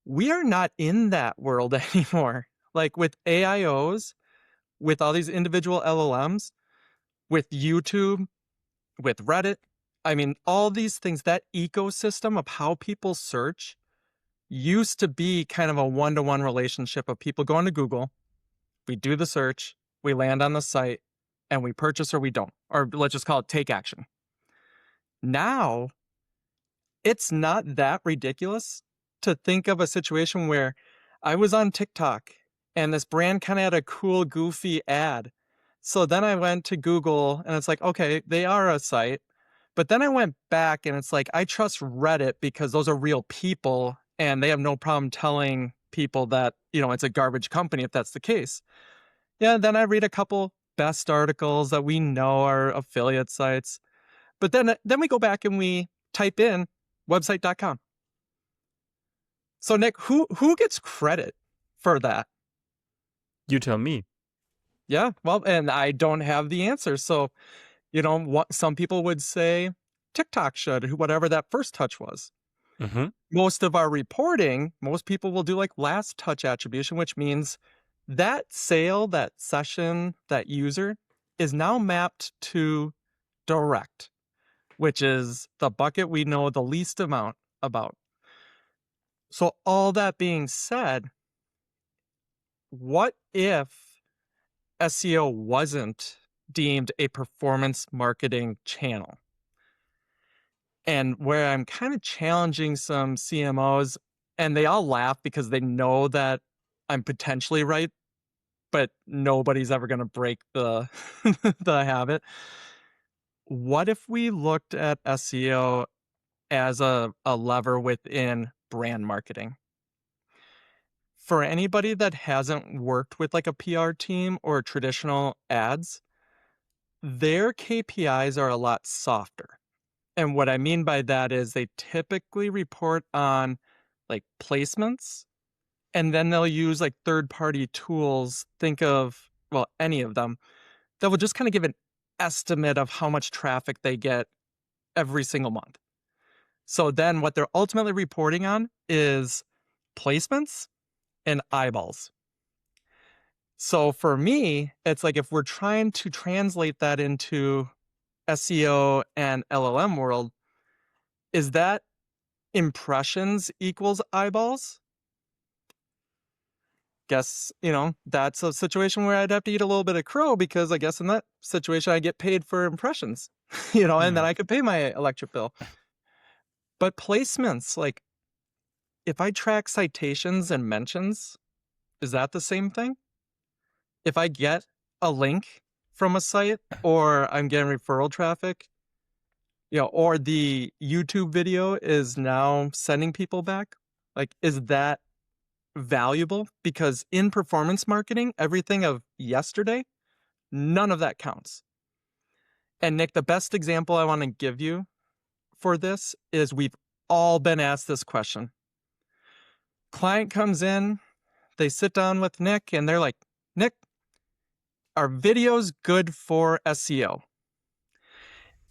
We are not in that world anymore. Like with AIOs, with all these individual LLMs, with YouTube, with Reddit, I mean, all these things, that ecosystem of how people search used to be kind of a one-to-one relationship of people going to Google, we do the search, we land on the site, and we purchase or we don't. Or let's just call it take action. Now, it's not that ridiculous to think of a situation where I was on TikTok and this brand kind of had a cool, goofy ad. So then I went to Google and it's like, okay, they are a site. But then I went back and it's like, I trust Reddit because those are real people and they have no problem telling people that, it's a garbage company if that's the case. Yeah, then I read a couple best articles that we know are affiliate sites. But then we go back and we type in website.com. So Nick, who gets credit for that? You tell me. Yeah, well, and I don't have the answer. So, what some people would say TikTok should, whatever that first touch was. Mm-hmm. Most of our reporting, most people will do like last touch attribution, which means that sale, that session, that user is now mapped to direct, which is the bucket we know the least amount about. So all that being said, what if SEO wasn't deemed a performance marketing channel? And where I'm kind of challenging some CMOs, and they all laugh because they know that I'm potentially right, but nobody's ever going to break the the habit. what if we looked at SEO as a lever within brand marketing? For anybody that hasn't worked with like a PR team or traditional ads, their KPIs are a lot softer. And what I mean by that is they typically report on like placements, and then they'll use like third-party tools. Think of, well, any of them that will just kind of give an estimate of how much traffic they get every single month. So then what they're ultimately reporting on is placements and eyeballs. So for me, it's like if we're trying to translate that into SEO and LLM world, is that impressions equals eyeballs? Guess, that's a situation where I'd have to eat a little bit of crow, because I guess in that situation I get paid for impressions, and then I could pay my electric bill. But placements, like if I track citations and mentions, is that the same thing? If I get a link from a site, or I'm getting referral traffic, or the YouTube video is now sending people back, like, is that valuable? Because in performance marketing, everything of yesterday, none of that counts. And Nick, the best example I want to give you for this is we've all been asked this question. Client comes in, they sit down with Nick, and they're like, Nick, are videos good for SEO?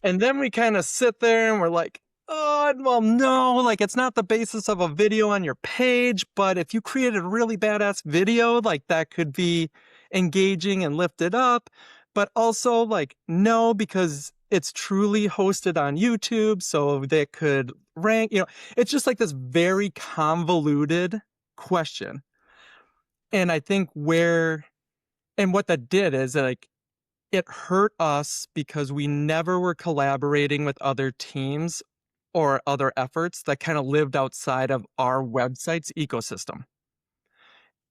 And then we kind of sit there and we're like, oh, well, no, like it's not the basis of a video on your page, but if you created a really badass video, like that could be engaging and lifted up. But also like, no, because it's truly hosted on YouTube, so that could rank, it's just like this very convoluted question. And I think what that did is like, it hurt us because we never were collaborating with other teams or other efforts that kind of lived outside of our website's ecosystem.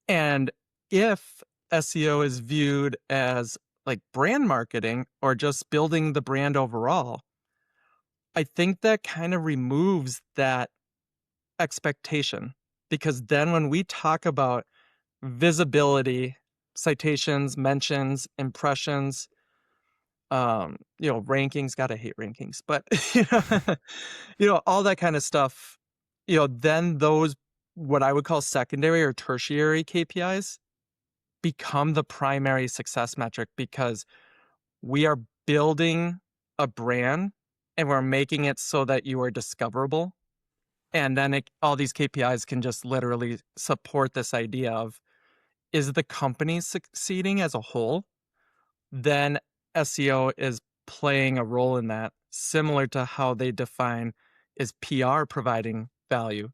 And if SEO is viewed as like brand marketing or just building the brand overall, I think that kind of removes that expectation, because then when we talk about visibility, citations, mentions, impressions, rankings, gotta hate rankings, but all that kind of stuff, then those, what I would call secondary or tertiary KPIs, become the primary success metric, because we are building a brand and we're making it so that you are discoverable. And then all these KPIs can just literally support this idea of, is the company succeeding as a whole? Then SEO is playing a role in that, similar to how they define is PR providing value.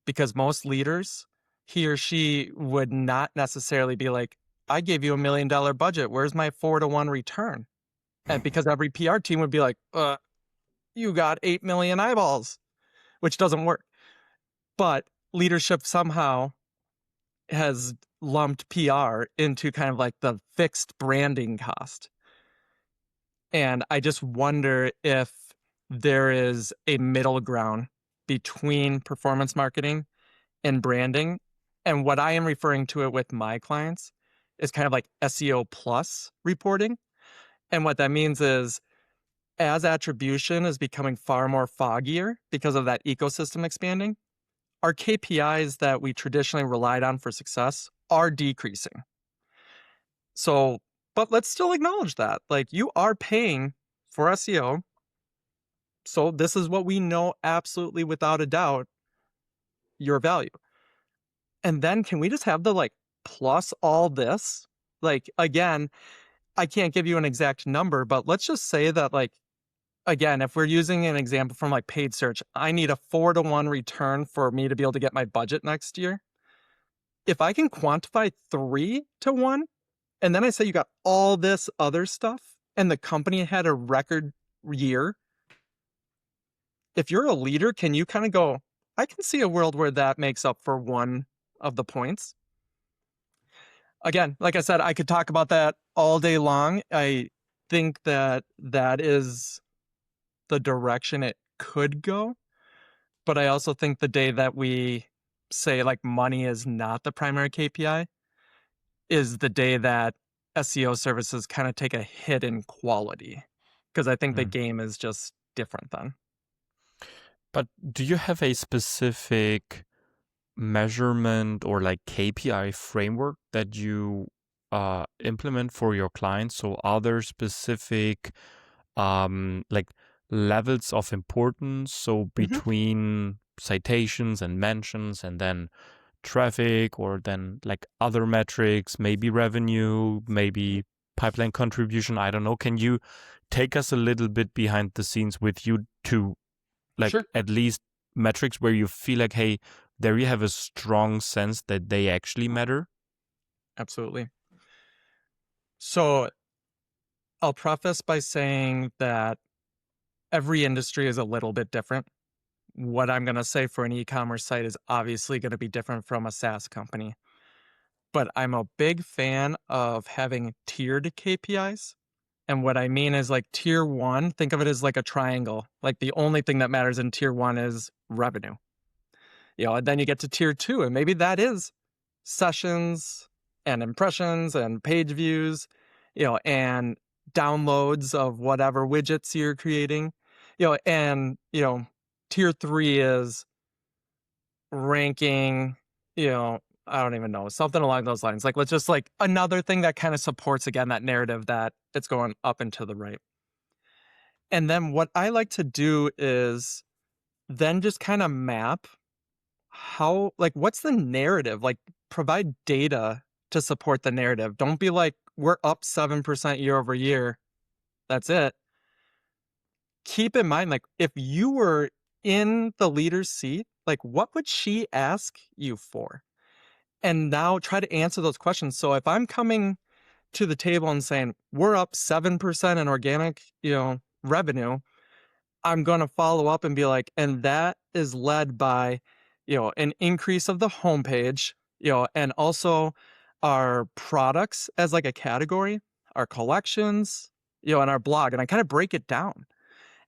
Because most leaders, he or she would not necessarily be like, I gave you $1 million budget, where's my 4-to-1 return? And because every PR team would be like, you got 8 million eyeballs, which doesn't work. But leadership somehow has lumped PR into kind of like the fixed branding cost. And I just wonder if there is a middle ground between performance marketing and branding. And what I am referring to it with my clients is kind of like SEO plus reporting. And what that means is, as attribution is becoming far more foggier because of that ecosystem expanding, our KPIs that we traditionally relied on for success are decreasing. So, but let's still acknowledge that, like, you are paying for SEO. So this is what we know absolutely without a doubt, your value. And then can we just have the like plus all this? Like, again, I can't give you an exact number, but let's just say that, like, again, if we're using an example from like paid search, I need a 4-to-1 return for me to be able to get my budget next year. If I can quantify 3-to-1, and then I say you got all this other stuff and the company had a record year, if you're a leader, can you kind of go, I can see a world where that makes up for one of the points? Again, like I said, I could talk about that all day long. think that that is the direction it could go. But I also think the day that we say like money is not the primary KPI is the day that SEO services kind of take a hit in quality. Because I think the Mm. game is just different then. But do you have a specific measurement or like KPI framework that you implement for your clients? So are there specific like levels of importance? So Mhm. between citations and mentions and then traffic or then like other metrics, maybe revenue, maybe pipeline contribution, I don't know. Can you take us a little bit behind the scenes with you to like Sure. at least metrics where you feel like, hey, there you have a strong sense that they actually matter? Absolutely. So I'll preface by saying that every industry is a little bit different. What I'm going to say for an e-commerce site is obviously going to be different from a SaaS company. But I'm a big fan of having tiered KPIs. And what I mean is like tier one, think of it as like a triangle. Like the only thing that matters in tier one is revenue. And then you get to tier two, and maybe that is sessions and impressions and page views, and downloads of whatever widgets you're creating, and, tier three is ranking, I don't even know, something along those lines. Like, let's just like another thing that kind of supports again that narrative that it's going up and to the right. And then what I like to do is then just kind of map how, like, what's the narrative? Like, provide data to support the narrative. Don't be like, we're up 7% year over year. That's it. Keep in mind, like, if you were in the leader's seat, like, what would she ask you for? And now try to answer those questions. So if I'm coming to the table and saying, we're up 7% in organic, revenue, I'm going to follow up and be like, and that is led by, an increase of the homepage, and also our products as like a category, our collections, and our blog. And I kind of break it down.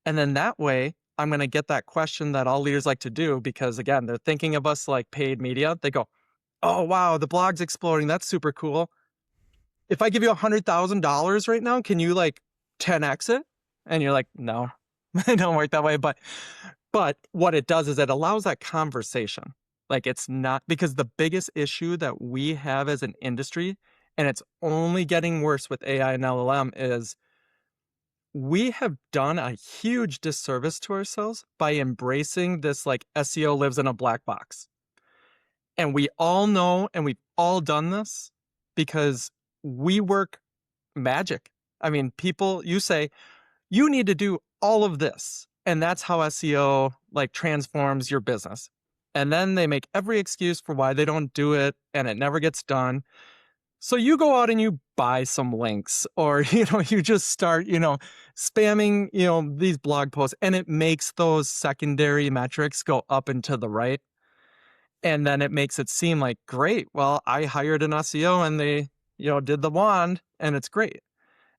And then that way, I'm going to get that question that all leaders like to do because, again, they're thinking of us like paid media. They go, oh, wow, the blog's exploding. That's super cool. If I give you $100,000 right now, can you like 10x it? And you're like, no, it don't work that way. But what it does is it allows that conversation. Like it's not because the biggest issue that we have as an industry, and it's only getting worse with AI and LLM, is we have done a huge disservice to ourselves by embracing this like SEO lives in a black box. And we all know, and we've all done this because we work magic. I mean, you say, you need to do all of this. And that's how SEO like transforms your business. And then they make every excuse for why they don't do it and it never gets done. So you go out and you buy some links or, you just start, spamming, these blog posts and it makes those secondary metrics go up and to the right. And then it makes it seem like, great, well, I hired an SEO and they, did the wand and it's great.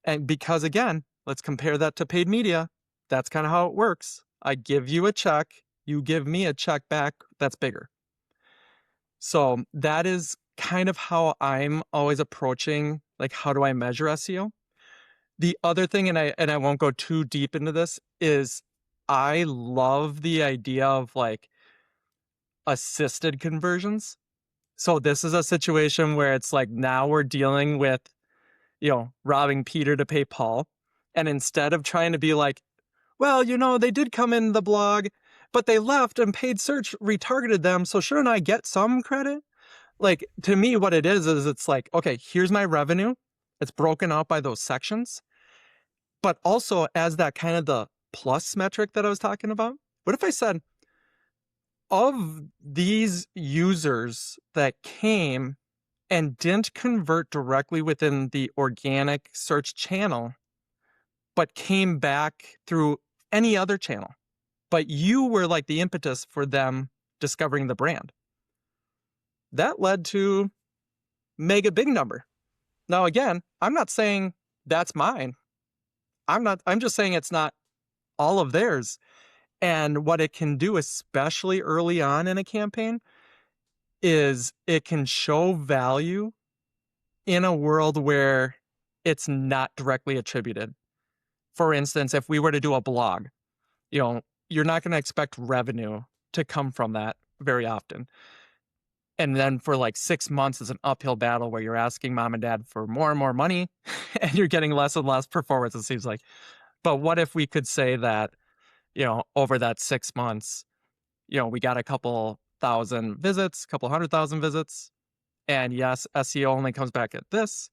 And because again, let's compare that to paid media. That's kind of how it works. I give you a check, you give me a check back that's bigger. So that is kind of how I'm always approaching, like, how do I measure SEO? The other thing, and I won't go too deep into this, is I love the idea of like assisted conversions. So this is a situation where it's like now we're dealing with, robbing Peter to pay Paul. And instead of trying to be like, well, they did come in the blog, but they left and paid search retargeted them. So shouldn't I get some credit? Like, to me, what it is it's like, okay, here's my revenue. It's broken out by those sections. But also as that kind of the plus metric that I was talking about, what if I said, of these users that came and didn't convert directly within the organic search channel, but came back through any other channel, but you were like the impetus for them discovering the brand. That led to mega big number. Now, again, I'm not saying that's mine. I'm just saying it's not all of theirs. And what it can do, especially early on in a campaign, is it can show value in a world where it's not directly attributed. For instance, if we were to do a blog, you're not going to expect revenue to come from that very often. And then for like 6 months, it's an uphill battle where you're asking mom and dad for more and more money and you're getting less and less performance, it seems like. But what if we could say that, over that 6 months, we got a couple thousand visits, couple 100,000 visits. And yes, SEO only comes back at this.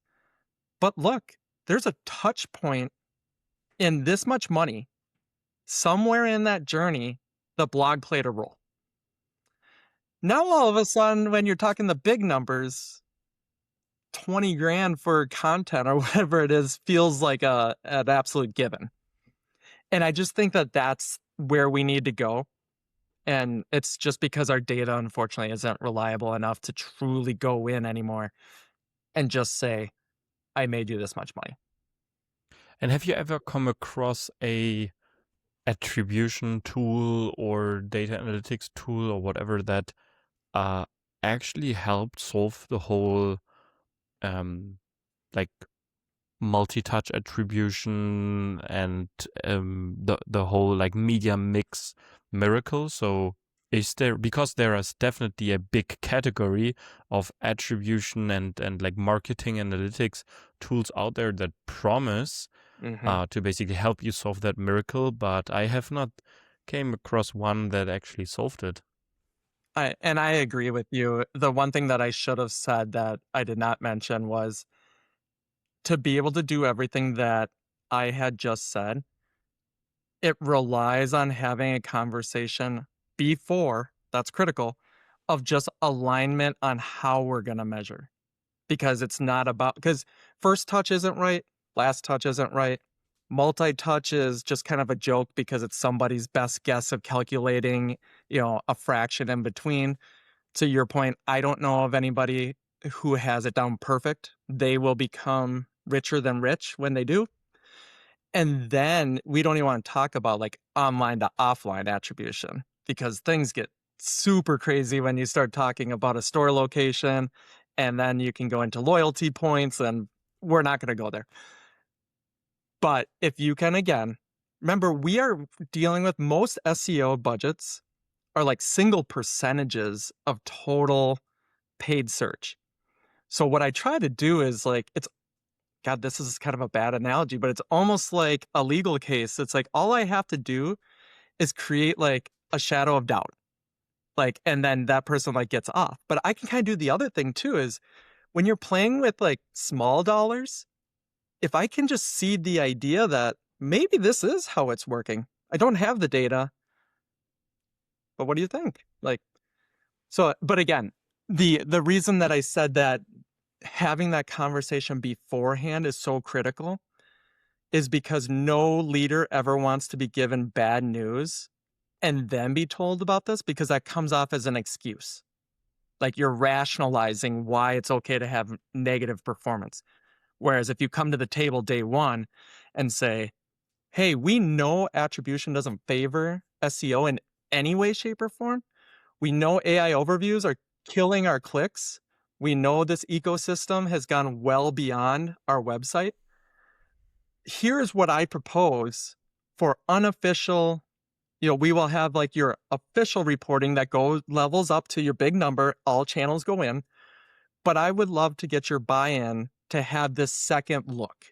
But look, there's a touch point in this much money. Somewhere in that journey, the blog played a role. Now, all of a sudden, when you're talking the big numbers, 20 grand for content or whatever it is feels like an absolute given. And I just think that that's where we need to go. And it's just because our data, unfortunately, isn't reliable enough to truly go in anymore and just say, I made you this much money. And have you ever come across a attribution tool or data analytics tool or whatever that actually helped solve the whole like multi-touch attribution and the whole like media mix miracle? So is there, because there is definitely a big category of attribution and like marketing analytics tools out there that promise to basically help you solve that miracle, but I have not came across one that actually solved it. I agree with you. The one thing that I should have said that I did not mention was to be able to do everything that I had just said, it relies on having a conversation before, that's critical, of just alignment on how we're going to measure. Because it's not about, because first touch isn't right, last touch isn't right. Multi-touch is just kind of a joke because it's somebody's best guess of calculating, a fraction in between. To your point, I don't know of anybody who has it down perfect. They will become richer than rich when they do. And then we don't even want to talk about like online to offline attribution, because things get super crazy when you start talking about a store location, and then you can go into loyalty points, and we're not going to go there. But if you can, again, remember, we are dealing with most SEO budgets are like single percentages of total paid search. So what I try to do is like, God, this is kind of a bad analogy, but it's almost like a legal case. It's like all I have to do is create like a shadow of doubt. Like, and then that person like gets off. But I can kind of do the other thing too, is when you're playing with like small dollars, if I can just seed the idea that maybe this is how it's working. I don't have the data, but what do you think? Like, so, but again, the reason that I said that having that conversation beforehand is so critical is because no leader ever wants to be given bad news and then be told about this, because that comes off as an excuse. Like you're rationalizing why it's okay to have negative performance. Whereas if you come to the table day one and say, hey, we know attribution doesn't favor SEO in any way, shape, or form. We know AI overviews are killing our clicks. We know this ecosystem has gone well beyond our website. Here is what I propose for unofficial, we will have like your official reporting that goes levels up to your big number. All channels go in. But I would love to get your buy-in to have this second look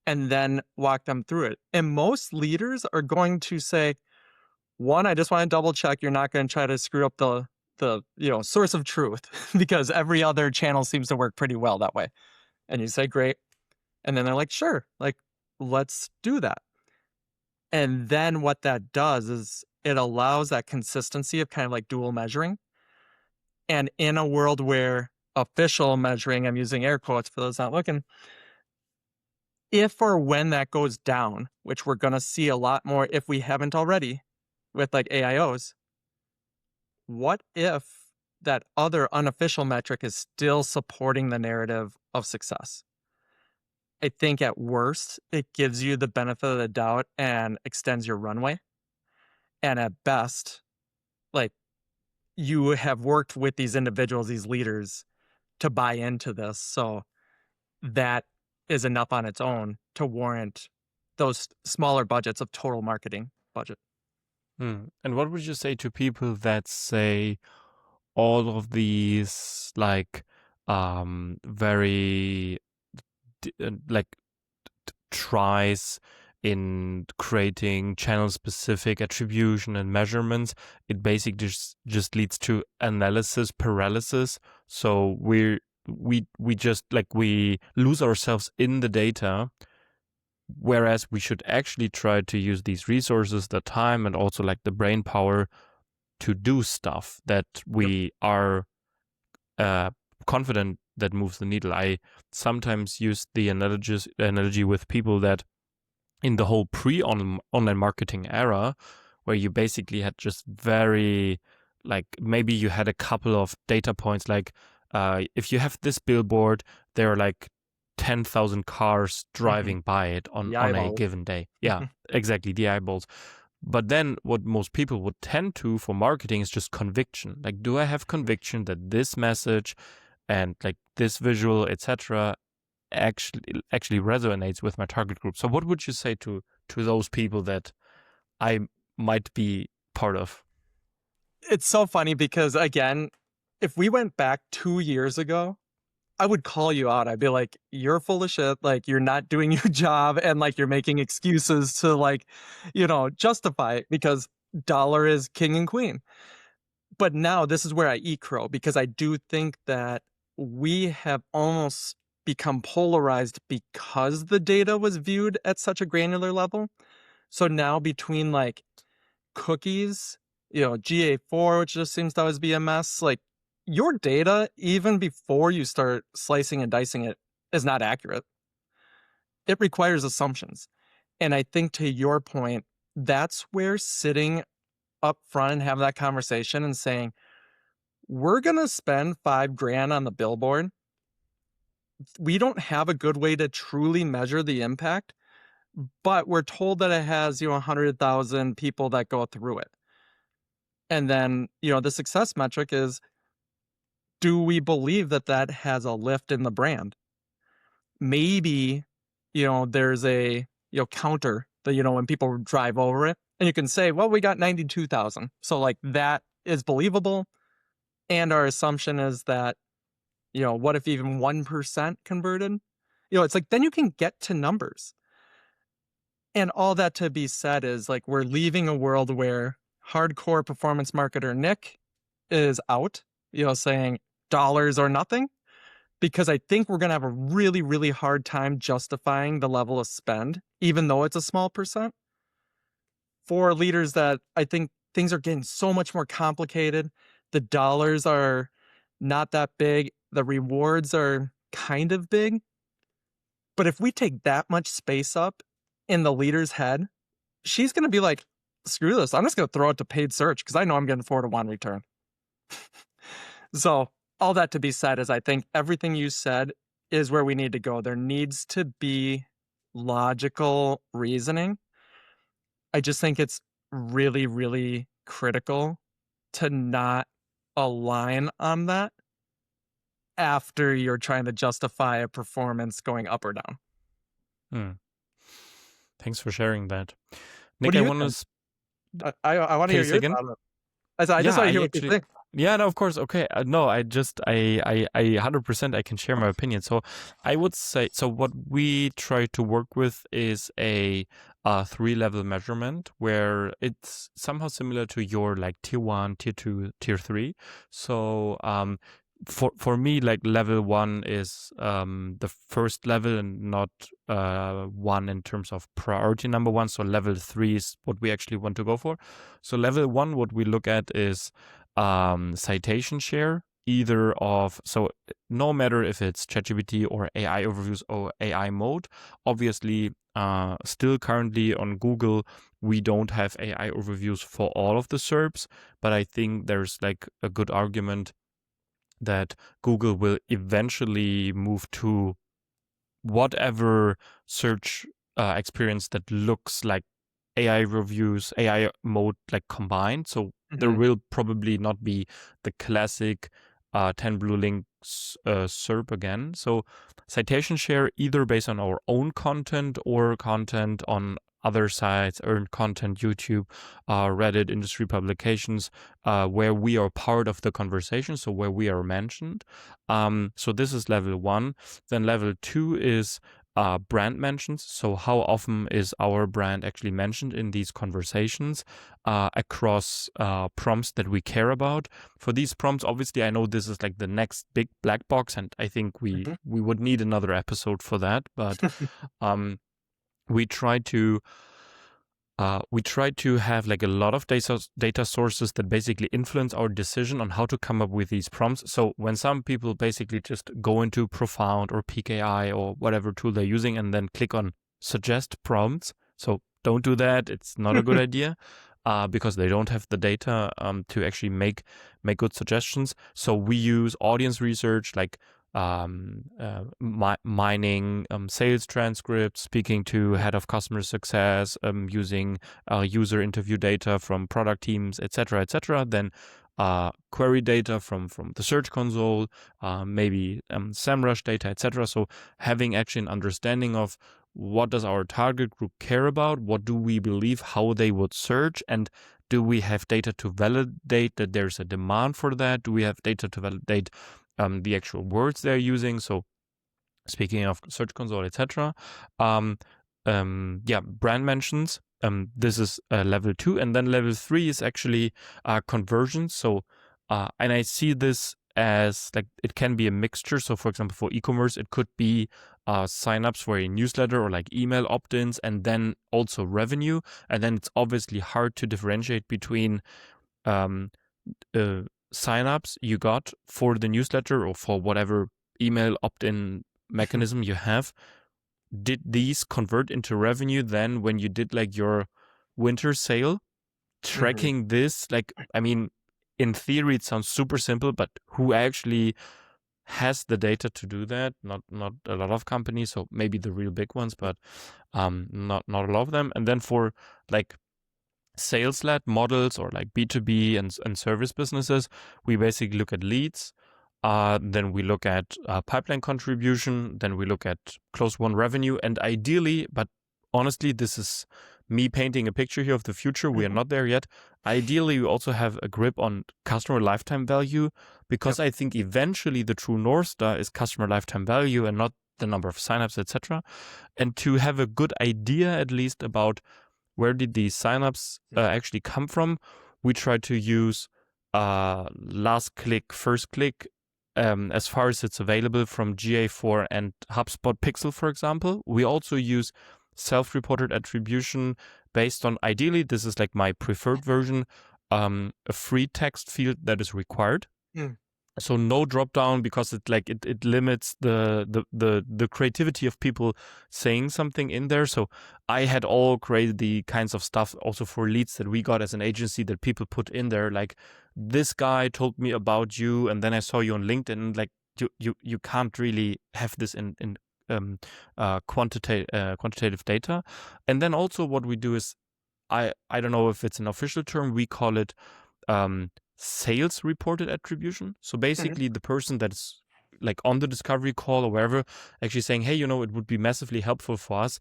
and then walk them through it. And most leaders are going to say, one, I just want to double check you're not going to try to screw up the source of truth, because every other channel seems to work pretty well that way. And you say, great. And then they're like, sure, like, let's do that. And then what that does is it allows that consistency of kind of like dual measuring. And in a world where official measuring, I'm using air quotes for those not looking, if or when that goes down, which we're going to see a lot more if we haven't already with like AIOs, what if that other unofficial metric is still supporting the narrative of success? I think at worst, it gives you the benefit of the doubt and extends your runway. And at best, like, you have worked with these individuals, these leaders, to buy into this. So that is enough on its own to warrant those smaller budgets of total marketing budget. And what would you say to people that say all of these like very like tries in creating channel specific attribution and measurements, it basically just leads to analysis paralysis. So we just like we lose ourselves in the data, whereas we should actually try to use these resources, the time, and also like the brain power to do stuff that we are confident that moves the needle. I sometimes use the analogy with people that in the whole pre-online marketing era, where you basically had just very, like, maybe you had a couple of data points, like if you have this billboard, there are like 10,000 cars driving by it on a given day. Yeah, exactly, the eyeballs. But then what most people would tend to for marketing is just conviction. Like, do I have conviction that this message and like this visual, etc., actually resonates with my target group? So what would you say to those people that I might be part of? It's so funny because, again, if we went back 2 years ago, I would call you out. I'd be like, you're full of shit. Like, you're not doing your job, and like you're making excuses to, like, justify it because dollar is king and queen. But now this is where I eat crow, because I do think that we have almost become polarized because the data was viewed at such a granular level. So now between like cookies, GA4, which just seems to always be a mess, like your data, even before you start slicing and dicing it, is not accurate. It requires assumptions. And I think to your point, that's where sitting up front and having that conversation and saying, we're going to spend $5,000 on the billboard. We don't have a good way to truly measure the impact, but we're told that it has, 100,000 people that go through it. And then, the success metric is, do we believe that that has a lift in the brand? Maybe, there's a, counter that, when people drive over it, and you can say, well, we got 92,000. So like that is believable. And our assumption is that, what if even 1% converted? It's like, then you can get to numbers. And all that to be said is like, we're leaving a world where hardcore performance marketer Nick is out, saying dollars or nothing, because I think we're going to have a really, really hard time justifying the level of spend, even though it's a small percent. For leaders that I think things are getting so much more complicated, the dollars are not that big, the rewards are kind of big. But if we take that much space up in the leader's head, she's going to be like, screw this. I'm just going to throw it to paid search because I know I'm getting 4-to-1 return. So all that to be said is I think everything you said is where we need to go. There needs to be logical reasoning. I just think it's really, really critical to not align on that after you're trying to justify a performance going up or down. Thanks for sharing that. What Nick, do I you want think? to I want to hear your thought on it. I just want to hear what you think. Yeah, no, of course. Okay. No, I 100% I can share my opinion. So I would say, so what we try to work with is a 3-level measurement where it's somehow similar to your like tier 1, tier 2, tier 3. So for me, like level 1 is the first level and not 1 in terms of priority number 1. So level 3 is what we actually want to go for. So level 1, what we look at is citation share, either of, so no matter if it's ChatGPT or AI overviews or AI mode. Obviously, still currently on Google, we don't have AI overviews for all of the SERPs, but I think there's like a good argument that Google will eventually move to whatever search experience that looks like AI reviews, AI mode like combined. So there will probably not be the classic 10 blue links SERP again. So citation share either based on our own content or content on other sites, earned content, YouTube, Reddit, industry publications, where we are part of the conversation, so where we are mentioned. So this is level 1. Then level 2 is brand mentions. So how often is our brand actually mentioned in these conversations across prompts that we care about? For these prompts, obviously, I know this is like the next big black box, and I think we would need another episode for that. But we try to have like a lot of data sources that basically influence our decision on how to come up with these prompts. So when some people basically just go into Profound or PKI or whatever tool they're using and then click on suggest prompts, so don't do that. It's not a good idea because they don't have the data to actually make good suggestions. So we use audience research, like mining sales transcripts, speaking to head of customer success, using user interview data from product teams, etc., then query data from the Search Console, maybe SEMrush data, etc. So having actually an understanding of what does our target group care about, what do we believe, how they would search, and do we have data to validate that there's a demand for that? Do we have data to validate the actual words they're using? So speaking of Search Console, etc. Brand mentions. This is level 2, and then level 3 is actually conversions. So, and I see this as like it can be a mixture. So, for example, for e-commerce, it could be signups for a newsletter or like email opt-ins, and then also revenue. And then it's obviously hard to differentiate between signups you got for the newsletter or for whatever email opt-in mechanism you have. Did these convert into revenue then when you did like your winter sale? Tracking this, like, I mean, in theory it sounds super simple, but who actually has the data to do that? Not a lot of companies, so maybe the real big ones, but not a lot of them. And then for like sales-led models or like B2B and service businesses, we basically look at leads. Then we look at pipeline contribution. Then we look at close won revenue. And ideally, but honestly, this is me painting a picture here of the future. We are not there yet. Ideally, we also have a grip on customer lifetime value, because I think eventually the true North Star is customer lifetime value and not the number of signups, etc. And to have a good idea, at least, about where did these signups actually come from, we try to use last click, first click, as far as it's available from GA4 and HubSpot Pixel, for example. We also use self-reported attribution based on, ideally, this is like my preferred version, a free text field that is required. So no drop down, because it limits the creativity of people saying something in there. So I had all crazy kinds of stuff also for leads that we got as an agency that people put in there, like, this guy told me about you, and then I saw you on LinkedIn. Like you can't really have this in quantitative data. And then also what we do is, I don't know if it's an official term, we call it sales reported attribution. So basically the person that's like on the discovery call or wherever actually saying, hey, it would be massively helpful for us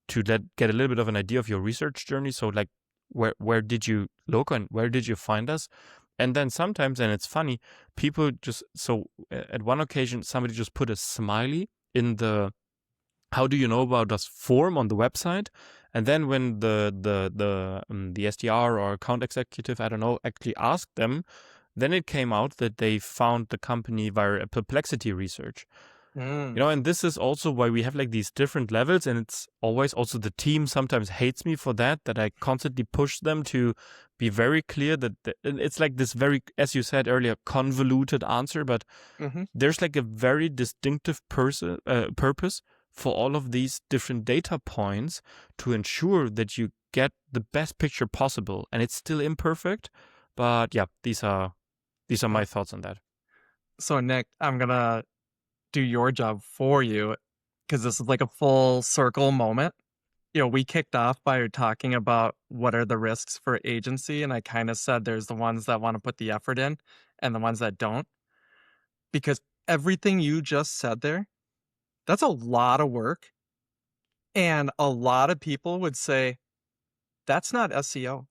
to get a little bit of an idea of your research journey. So like, where did you look and where did you find us? And then sometimes, and it's funny, people just, so at one occasion, somebody just put a smiley in the how do you know about us form on the website. And then when the SDR or account executive, I don't know, actually asked them, then it came out that they found the company via a Perplexity research. And this is also why we have like these different levels. And it's always also the team sometimes hates me for that I constantly push them to be very clear that it's like this very, as you said earlier, convoluted answer, but there's like a very distinctive purpose for all of these different data points to ensure that you get the best picture possible. And it's still imperfect, but yeah, these are my thoughts on that. So Nick, I'm gonna do your job for you. because this is like a full circle moment. We kicked off by talking about what are the risks for agency, and I kind of said there's the ones that want to put the effort in and the ones that don't, because everything you just said there, that's a lot of work. And a lot of people would say, that's not SEO.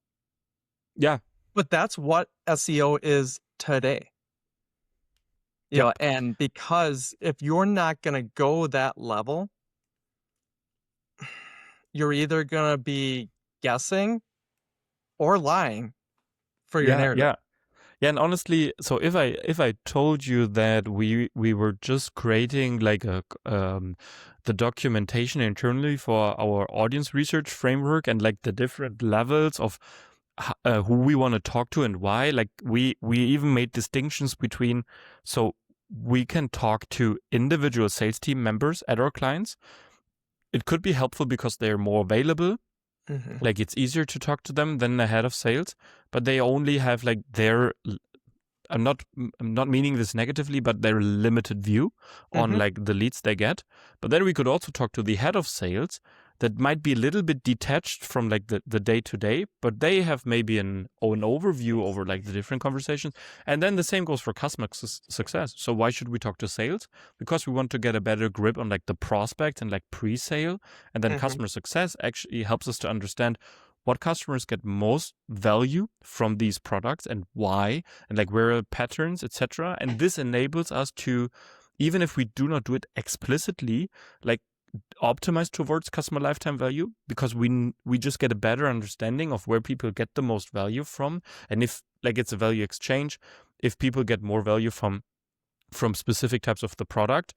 Yeah. But that's what SEO is today. Yep. And because if you're not going to go that level, you're either going to be guessing or lying for your Yeah. narrative. Yeah. Yeah, and honestly, so if I told you that we were just creating like the documentation internally for our audience research framework and like the different levels of who we want to talk to and why, like we even made distinctions between, so we can talk to individual sales team members at our clients. It could be helpful because they're more available. Mm-hmm. Like it's easier to talk to them than the head of sales, but they only have like their, I'm not meaning this negatively, but their limited view on Mm-hmm. like the leads they get. But then we could also talk to the head of sales that might be a little bit detached from like the day to day, but they have maybe an overview over like the different conversations. And then the same goes for customer success. So why should we talk to sales? Because we want to get a better grip on like the prospect and like pre-sale. And then Mm-hmm. customer success actually helps us to understand what customers get most value from these products and why, and like where are patterns, etc. And this enables us to, even if we do not do it explicitly, like optimize towards customer lifetime value, because we just get a better understanding of where people get the most value from. And if like it's a value exchange, if people get more value from specific types of the product,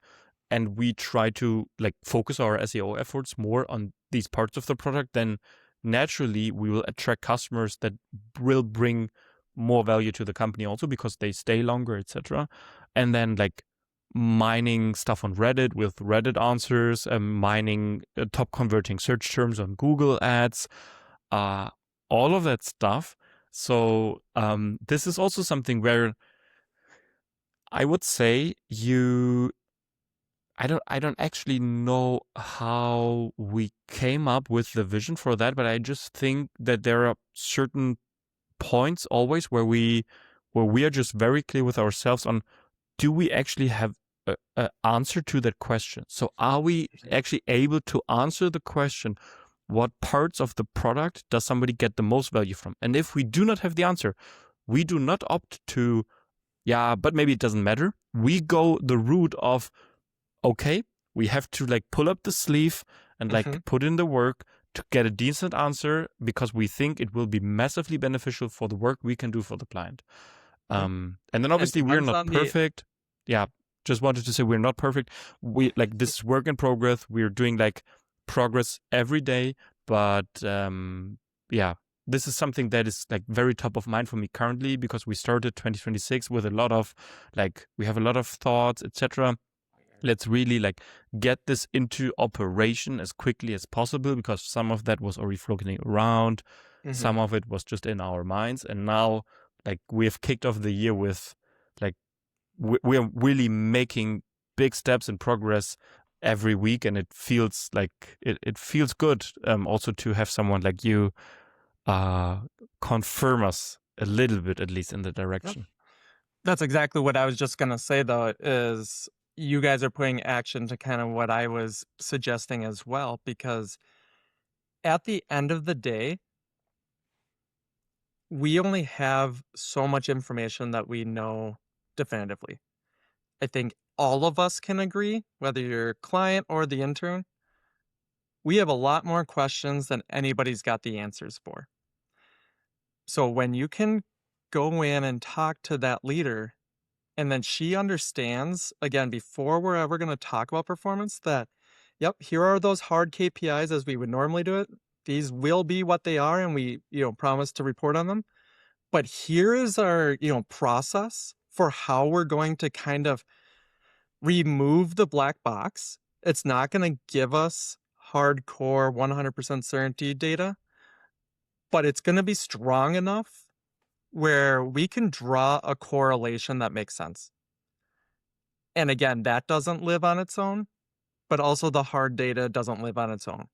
and we try to like focus our SEO efforts more on these parts of the product, then naturally we will attract customers that will bring more value to the company also because they stay longer, etc. And then like mining stuff on Reddit with Reddit answers, mining top converting search terms on Google ads, all of that stuff. So this is also something where I would say I don't actually know how we came up with the vision for that, but I just think that there are certain points always where we are just very clear with ourselves on, do we actually have an answer to that question? So are we actually able to answer the question, what parts of the product does somebody get the most value from? And if we do not have the answer, we do not opt to, yeah, but maybe it doesn't matter. We go the route of, okay, we have to like pull up the sleeve and like Mm-hmm. put in the work to get a decent answer because we think it will be massively beneficial for the work we can do for the client. And then It obviously we're depends not on the. perfect. Yeah, just wanted to say we're not perfect. We like this is work in progress. We're doing like progress every day, but yeah, this is something that is like very top of mind for me currently because we started 2026 with a lot of like, we have a lot of thoughts, etc. Let's really like get this into operation as quickly as possible because some of that was already floating around. Mm-hmm. Some of it was just in our minds. And now like we have kicked off the year with like, we are really making big steps in progress every week. And it feels like, it feels good also to have someone like you confirm us a little bit, at least in the direction. That's exactly what I was just going to say, though, is you guys are putting action to kind of what I was suggesting as well, because at the end of the day, we only have so much information that we know definitively. I think all of us can agree, whether you're a client or the intern, we have a lot more questions than anybody's got the answers for. So when you can go in and talk to that leader, and then she understands, again, before we're ever going to talk about performance, that, yep, here are those hard KPIs as we would normally do it. These will be what they are, and we, promise to report on them. But here is our, process for how we're going to kind of remove the black box. It's not going to give us hardcore 100% certainty data, but it's going to be strong enough where we can draw a correlation that makes sense. And again, that doesn't live on its own. but also the hard data doesn't live on its own.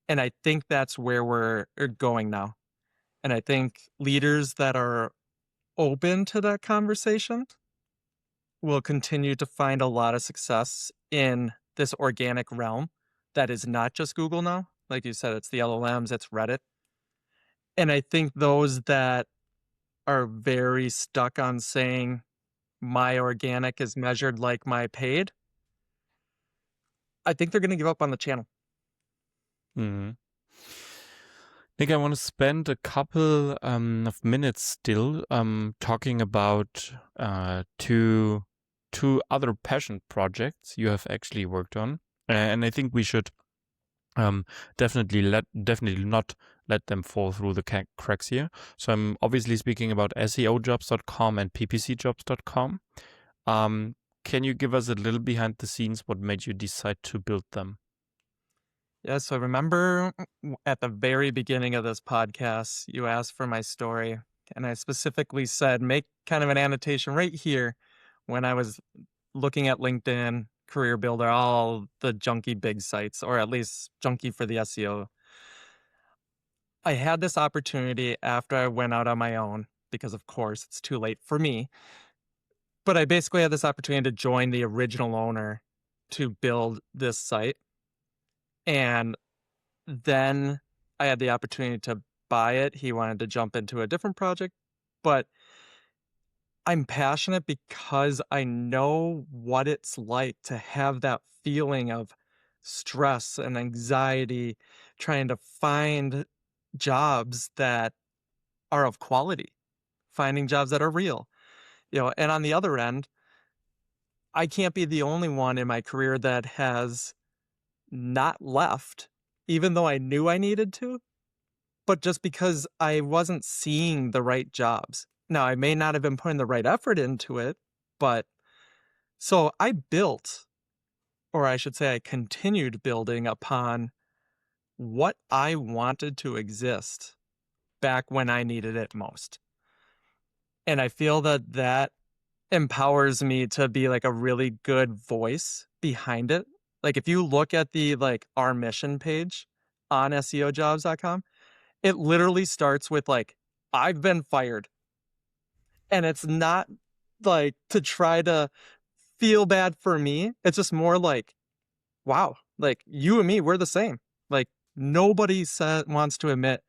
And I think that's where we're going now. And I think leaders that are open to that conversation will continue to find a lot of success in this organic realm that is not just Google now. Like you said, it's the LLMs, it's Reddit. And I think those that are very stuck on saying my organic is measured like my paid, I think they're going to give up on the channel. Mm-hmm. Nick, I want to spend a couple of minutes still talking about two other passion projects you have actually worked on, and I think we should definitely not let them fall through the cracks here. So I'm obviously speaking about SEOjobs.com and PPCjobs.com. Can you give us a little behind the scenes what made you decide to build them? Yeah, so I remember at the very beginning of this podcast, you asked for my story, and I specifically said, make kind of an annotation right here when I was looking at LinkedIn, Career Builder, all the junky big sites, or at least junky for the SEO. I had this opportunity after I went out on my own, because of course it's too late for me. But I basically had this opportunity to join the original owner to build this site. And then I had the opportunity to buy it. He wanted to jump into a different project, but I'm passionate because I know what it's like to have that feeling of stress and anxiety trying to find jobs that are of quality, finding jobs that are real. And on the other end, I can't be the only one in my career that has not left, even though I knew I needed to, but just because I wasn't seeing the right jobs. Now, I may not have been putting the right effort into it, but so I built, or I should say, I continued building upon what I wanted to exist back when I needed it most. And I feel that that empowers me to be like a really good voice behind it. Like if you look at the like our mission page on SEOjobs.com, it literally starts with like, I've been fired. And it's not like to try to feel bad for me. It's just more like, wow, like you and me, we're the same. Like nobody wants to admit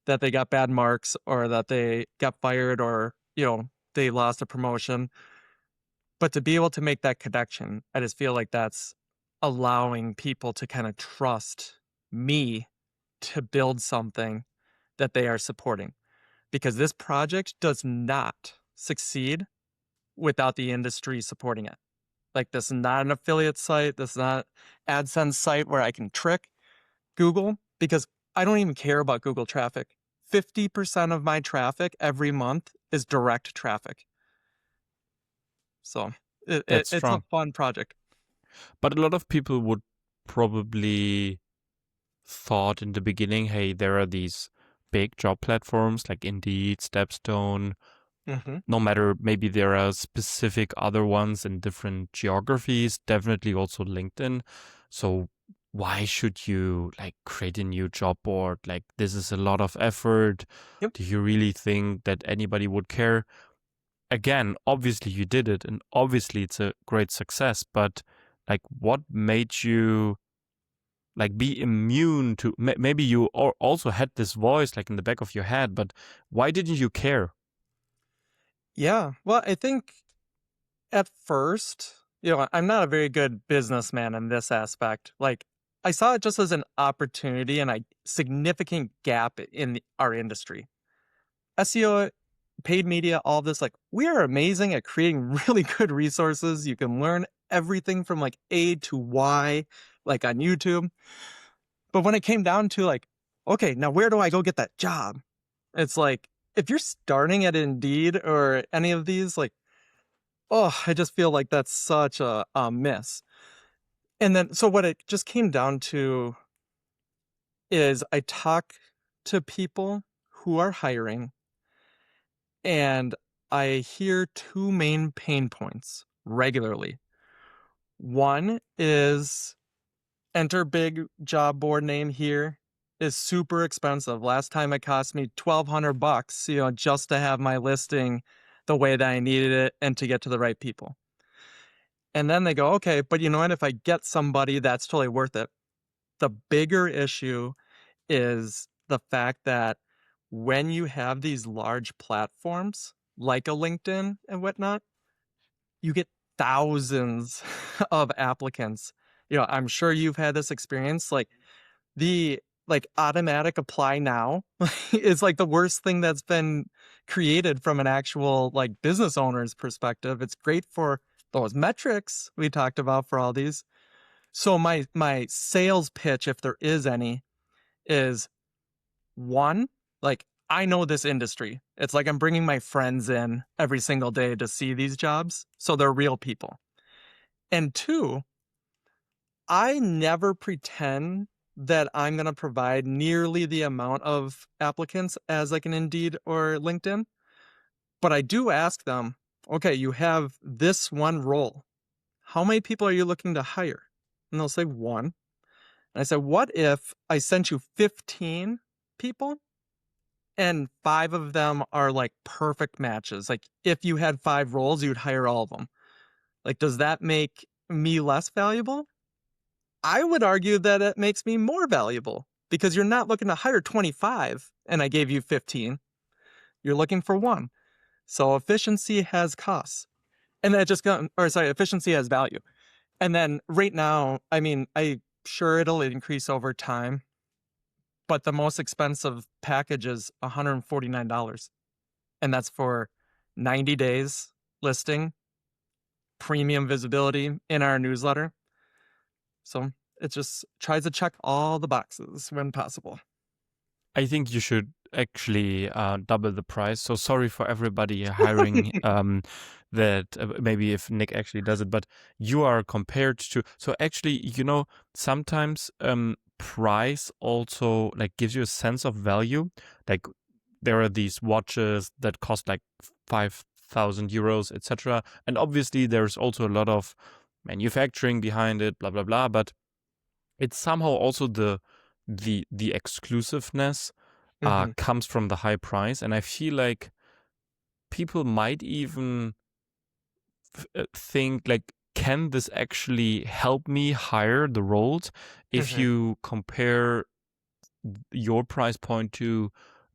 that they got bad marks or that they got fired or, they lost a promotion. But to be able to make that connection, I just feel like that's allowing people to kind of trust me to build something that they are supporting. Because this project does not succeed without the industry supporting it. Like this is not an affiliate site. This is not AdSense site where I can trick Google because I don't even care about Google traffic. 50% of my traffic every month is direct traffic. So That's it's a strong. fun project. But a lot of people would probably thought in the beginning, hey, there are these big job platforms like Indeed, Stepstone. Mm-hmm. No matter, maybe there are specific other ones in different geographies, definitely also LinkedIn. So why should you like create a new job board? Like this is a lot of effort. Yep. Do you really think that anybody would care? Again, obviously you did it and obviously it's a great success, but like what made you like be immune to maybe you also had this voice like in the back of your head, but why didn't you care? Yeah. Well, I think at first, I'm not a very good businessman in this aspect. Like, I saw it just as an opportunity and a significant gap in our industry. SEO, paid media, all this, like, we are amazing at creating really good resources. You can learn everything from like A to Y, like on YouTube. But when it came down to like, okay, now where do I go get that job? It's like, if you're starting at Indeed or any of these, like, oh, I just feel like that's such a miss. And then, so what it just came down to is I talk to people who are hiring and I hear two main pain points regularly. One is enter big job board name here is super expensive. Last time it cost me $1,200, just to have my listing the way that I needed it and to get to the right people. And then they go, okay, but you know what? If I get somebody, that's totally worth it. The bigger issue is the fact that when you have these large platforms like a LinkedIn and whatnot, you get thousands of applicants. I'm sure you've had this experience. Like the automatic apply now is like the worst thing that's been created from an actual like business owner's perspective. It's great for those metrics we talked about for all these. So my sales pitch, if there is any, is one, like I know this industry. It's like I'm bringing my friends in every single day to see these jobs. So they're real people. And two, I never pretend that I'm going to provide nearly the amount of applicants as like an Indeed or LinkedIn. But I do ask them, okay, you have this one role. How many people are you looking to hire? And they'll say one. And I said, what if I sent you 15 people and 5 of them are like perfect matches? Like if you had 5 roles, you'd hire all of them. Like, does that make me less valuable? I would argue that it makes me more valuable because you're not looking to hire 25 and I gave you 15. You're looking for one. So efficiency has costs. And that efficiency has value. And then right now, I mean, I'm sure it'll increase over time, but the most expensive package is $149. And that's for 90 days listing, premium visibility in our newsletter. So it just tries to check all the boxes when possible. I think you should actually double the price. So sorry for everybody hiring that maybe if Nick actually does it, but you are compared to, so actually, sometimes price also like gives you a sense of value. Like there are these watches that cost like 5,000 euros, etc. And obviously there's also a lot of manufacturing behind it, blah, blah, blah. But it's somehow also the exclusiveness comes from the high price. And I feel like people might even think like, can this actually help me hire the roles if you compare your price point to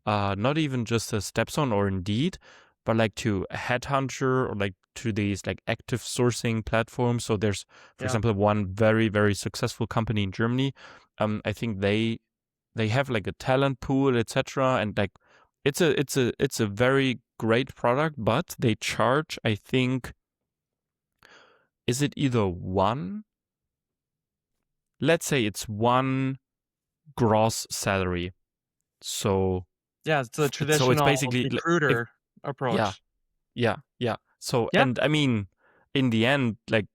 not even just a Stepstone or Indeed, but like to a Headhunter or like to these like active sourcing platforms. So there's, for example, one very, very successful company in Germany. I think they have like a talent pool, etc. And like it's a very great product, but they charge, I think, is it either one? Let's say it's one gross salary. So yeah, it's a traditional it's basically recruiter approach. Yeah. So Yeah. and I mean, in the end, like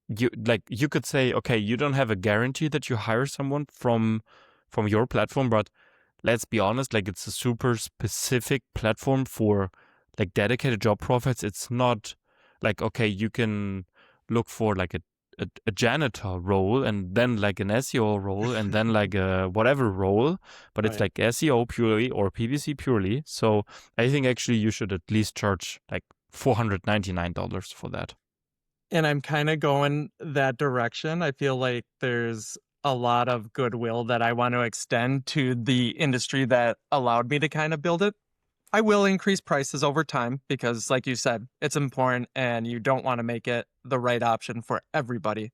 you could say, okay, you don't have a guarantee that you hire someone from your platform, but let's be honest, like it's a super specific platform for like dedicated job profiles. It's not like, okay, you can look for like a janitor role and then like an SEO role and then like a whatever role, but it's like SEO purely or PPC purely. So I think actually you should at least charge like $499 for that. And I'm kind of going that direction. I feel like there's a lot of goodwill that I want to extend to the industry that allowed me to kind of build it. I will increase prices over time because, like you said, it's important and you don't want to make it the right option for everybody.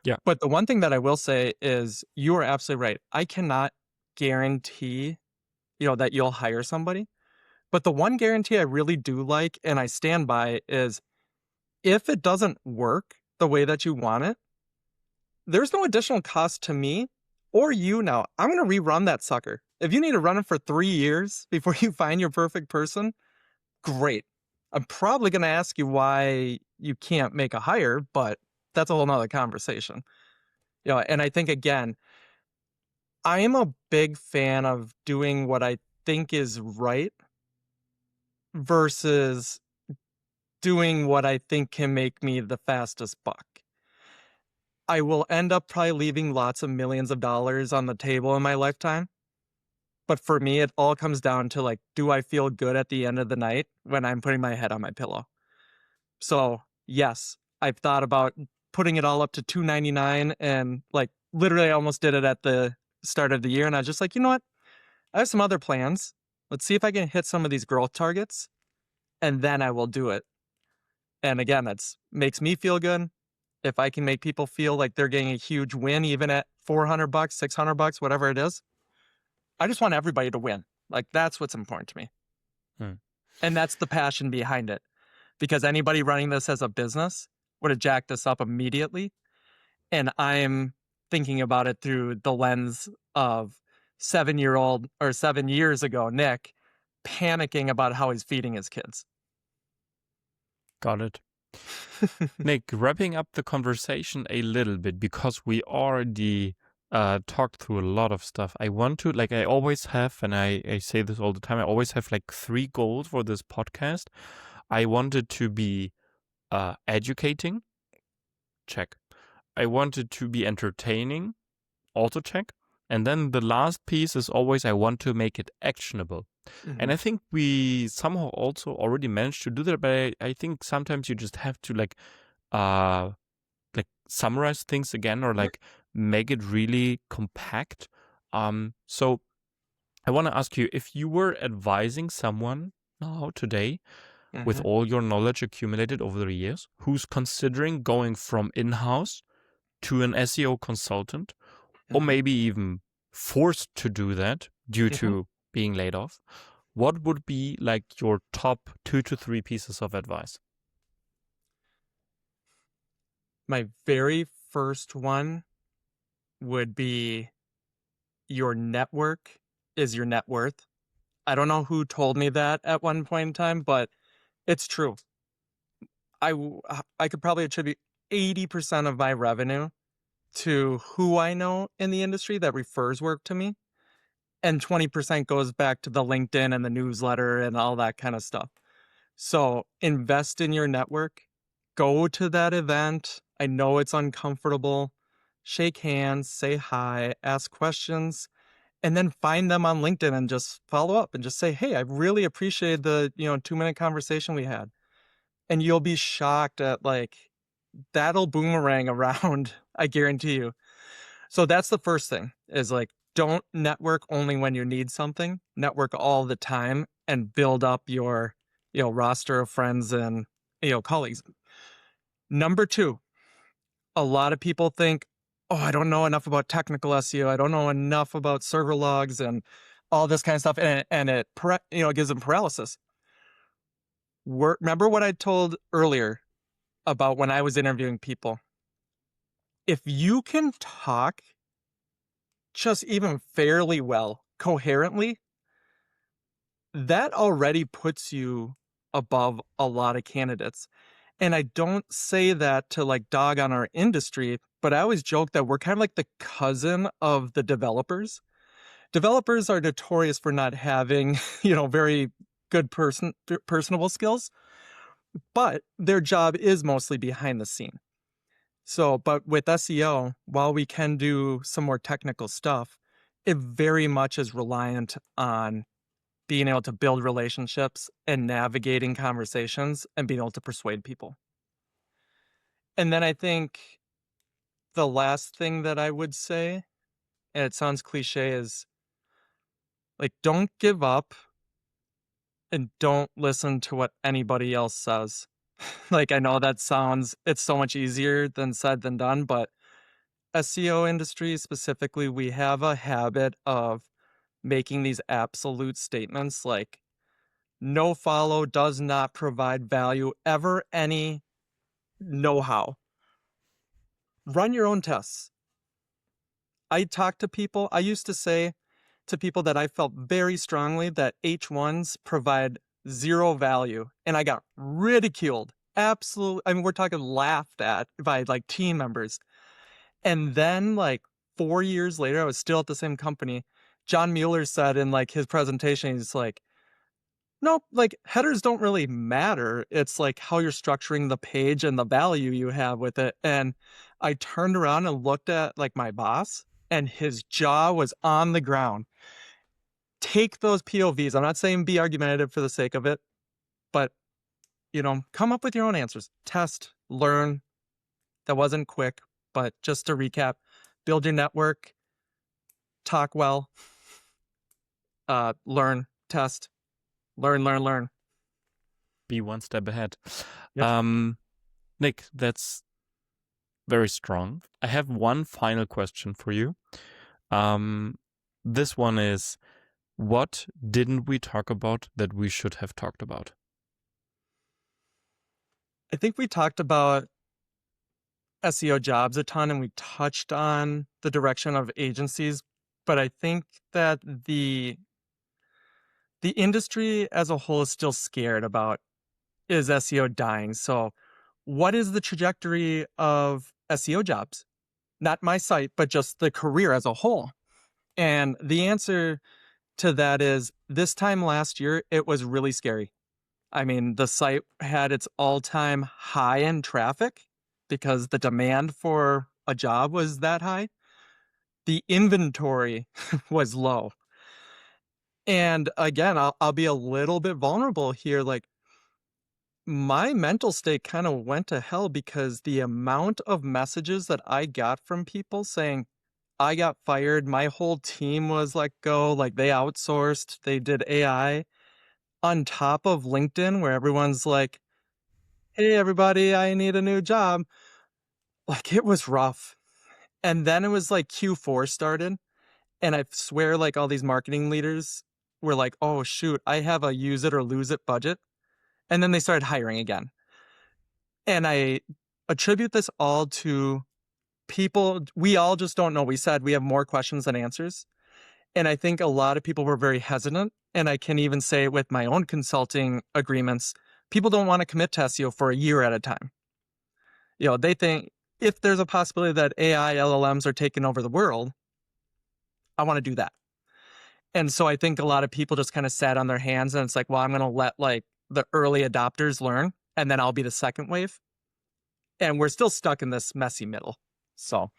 Yeah. But the one thing that I will say is you are absolutely right. I cannot guarantee, that you'll hire somebody. But the one guarantee I really do like and I stand by is if it doesn't work the way that you want it, there's no additional cost to me or you now. I'm going to rerun that sucker. If you need to run it for 3 years before you find your perfect person, great. I'm probably going to ask you why you can't make a hire, but that's a whole nother conversation. And I think, again, I am a big fan of doing what I think is right versus doing what I think can make me the fastest buck. I will end up probably leaving lots of millions of dollars on the table in my lifetime. But for me, it all comes down to like, do I feel good at the end of the night when I'm putting my head on my pillow? So yes, I've thought about putting it all up to $299, and like literally I almost did it at the start of the year. And I was just like, you know what? I have some other plans. Let's see if I can hit some of these growth targets, and then I will do it. And again, that's makes me feel good. If I can make people feel like they're getting a huge win, even at $400, $600, whatever it is, I just want everybody to win. Like that's what's important to me. Hmm. And that's the passion behind it. Because anybody running this as a business would have jacked this up immediately. And I'm thinking about it through the lens of 7 years ago, Nick, panicking about how he's feeding his kids. Got it. Nick, wrapping up the conversation a little bit, because we already talked through a lot of stuff. I want to, like I always have, and I say this all the time, I always have like 3 goals for this podcast. I want it to be educating, check. I want it to be entertaining, also check. And then the last piece is always I want to make it actionable. And I think we somehow also already managed to do that, but I think sometimes you just have to like summarize things again, or like make it really compact. So I want to ask you, if you were advising someone now today with all your knowledge accumulated over the years, who's considering going from in-house to an SEO consultant, or maybe even forced to do that due to being laid off, what would be like your top 2 to 3 pieces of advice? My very first one would be your network is your net worth. I don't know who told me that at one point in time, but it's true. I could probably attribute 80% of my revenue to who I know in the industry that refers work to me. And 20% goes back to the LinkedIn and the newsletter and all that kind of stuff. So invest in your network. Go to that event. I know it's uncomfortable. Shake hands, say hi, ask questions, and then find them on LinkedIn and just follow up and just say, hey, I really appreciated the 2-minute conversation we had. And you'll be shocked at like, that'll boomerang around, I guarantee you. So that's the first thing, is like, don't network only when you need something. Network all the time and build up your, roster of friends and, colleagues. Number 2, a lot of people think, oh, I don't know enough about technical SEO. I don't know enough about server logs and all this kind of stuff. And it gives them paralysis. Remember what I told earlier about when I was interviewing people? If you can talk just even fairly well, coherently, that already puts you above a lot of candidates. And I don't say that to like dog on our industry, but I always joke that we're kind of like the cousin of the developers. Developers are notorious for not having, very good personable skills, but their job is mostly behind the scene. So, but with SEO, while we can do some more technical stuff, it very much is reliant on being able to build relationships and navigating conversations and being able to persuade people. And then I think the last thing that I would say, and it sounds cliche, is like, don't give up and don't listen to what anybody else says. Like, I know it's so much easier than said than done, but SEO industry specifically, we have a habit of making these absolute statements like, no follow does not provide value, ever any know-how. Run your own tests. I talk to people, I used to say to people that I felt very strongly that H1s provide 0 value, and I got ridiculed. Absolutely. I mean, we're talking laughed at by like team members. And then like 4 years later, I was still at the same company. John Mueller said in like his presentation, he's like, No, like headers don't really matter. It's like how you're structuring the page and the value you have with it. And I turned around and looked at like my boss, and his jaw was on the ground. Take those POVs. I'm not saying be argumentative for the sake of it, but come up with your own answers. Test, learn. That wasn't quick, but just to recap, build your network, talk well, learn, test, learn. Be one step ahead. Yep. Nick, that's very strong. I have one final question for you. This one is, what didn't we talk about that we should have talked about? I think we talked about SEO jobs a ton, and we touched on the direction of agencies, but I think that the industry as a whole is still scared about, is SEO dying? So what is the trajectory of SEO jobs? Not my site, but just the career as a whole. And the answer to that is, this time last year, it was really scary. I mean, the site had its all-time high in traffic because the demand for a job was that high. The inventory was low. And again, I'll be a little bit vulnerable here. Like, my mental state kind of went to hell because the amount of messages that I got from people saying, I got fired, my whole team was let go, like they outsourced, they did AI, on top of LinkedIn, where everyone's like, hey, everybody, I need a new job. Like, it was rough. And then it was like Q4 started. And I swear, like, all these marketing leaders were like, oh, shoot, I have a use it or lose it budget. And then they started hiring again. And I attribute this all to people. We all just don't know. We said we have more questions than answers. And I think a lot of people were very hesitant. And I can even say with my own consulting agreements, people don't want to commit to SEO for a year at a time. They think if there's a possibility that AI LLMs are taking over the world, I want to do that. And so I think a lot of people just kind of sat on their hands, and it's like, well, I'm going to let like the early adopters learn, and then I'll be the second wave. And we're still stuck in this messy middle. So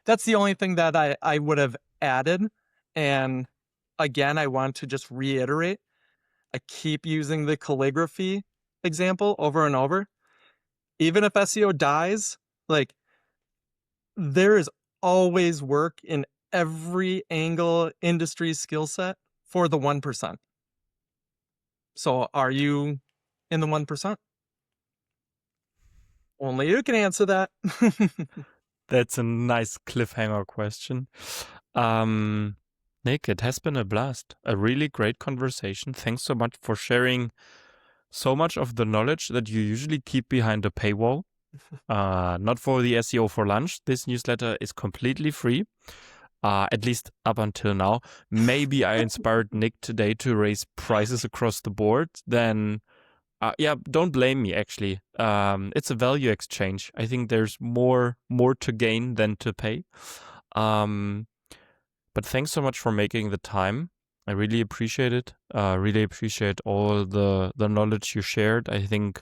that's the only thing that I would have added. And again, I want to just reiterate, I keep using the calligraphy example over and over. Even if SEO dies, like, there is always work in every angle, industry, skill set for the 1%. So are you in the 1%? Only you can answer that. That's a nice cliffhanger question. Nick, it has been a blast. A really great conversation. Thanks so much for sharing so much of the knowledge that you usually keep behind a paywall. Not for the SEO for Lunch. This newsletter is completely free, at least up until now. Maybe I inspired Nick today to raise prices across the board. Then, yeah, don't blame me, actually. It's a value exchange. I think there's more to gain than to pay. But thanks so much for making the time. I really appreciate it. Really appreciate all the knowledge you shared. I think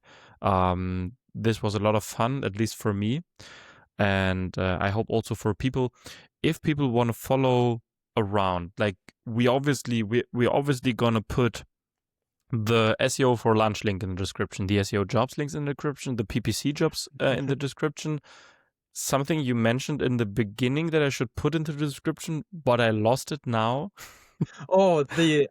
this was a lot of fun, at least for me. And I hope also for people, if people want to follow around, like we're obviously gonna put the SEO for Lunch link in the description, the SEO jobs links in the description, the PPC jobs in the description. Something you mentioned in the beginning that I should put into the description, but I lost it now. Oh,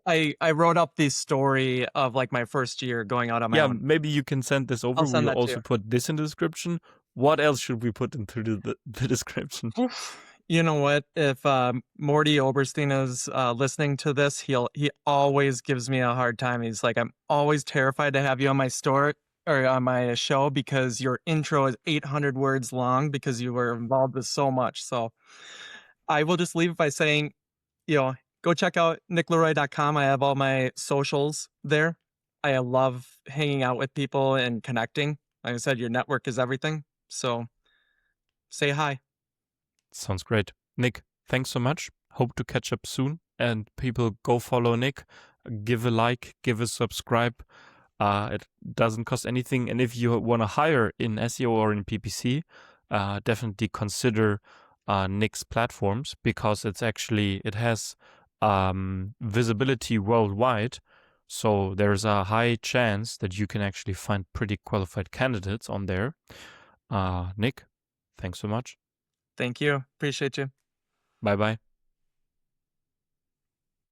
I wrote up the story of like my first year going out on my own. Maybe you can send this over. I'll send We'll that also too. put this in the description. What else should we put into the description? You know what? If Morty Oberstein is listening to this, he always gives me a hard time. He's like, I'm always terrified to have you on my store or on my show because your intro is 800 words long because you were involved with so much. So I will just leave it by saying, go check out nickleroy.com. I have all my socials there. I love hanging out with people and connecting. Like I said, your network is everything. So say hi. Sounds great. Nick, thanks so much. Hope to catch up soon. And people, go follow Nick. give a like, give a subscribe. It doesn't cost anything. And if you want to hire in SEO or in PPC, definitely consider Nick's platforms, because it has visibility worldwide. So there's a high chance that you can actually find pretty qualified candidates on there. Nick, thanks so much. Thank you. Appreciate you. Bye-bye.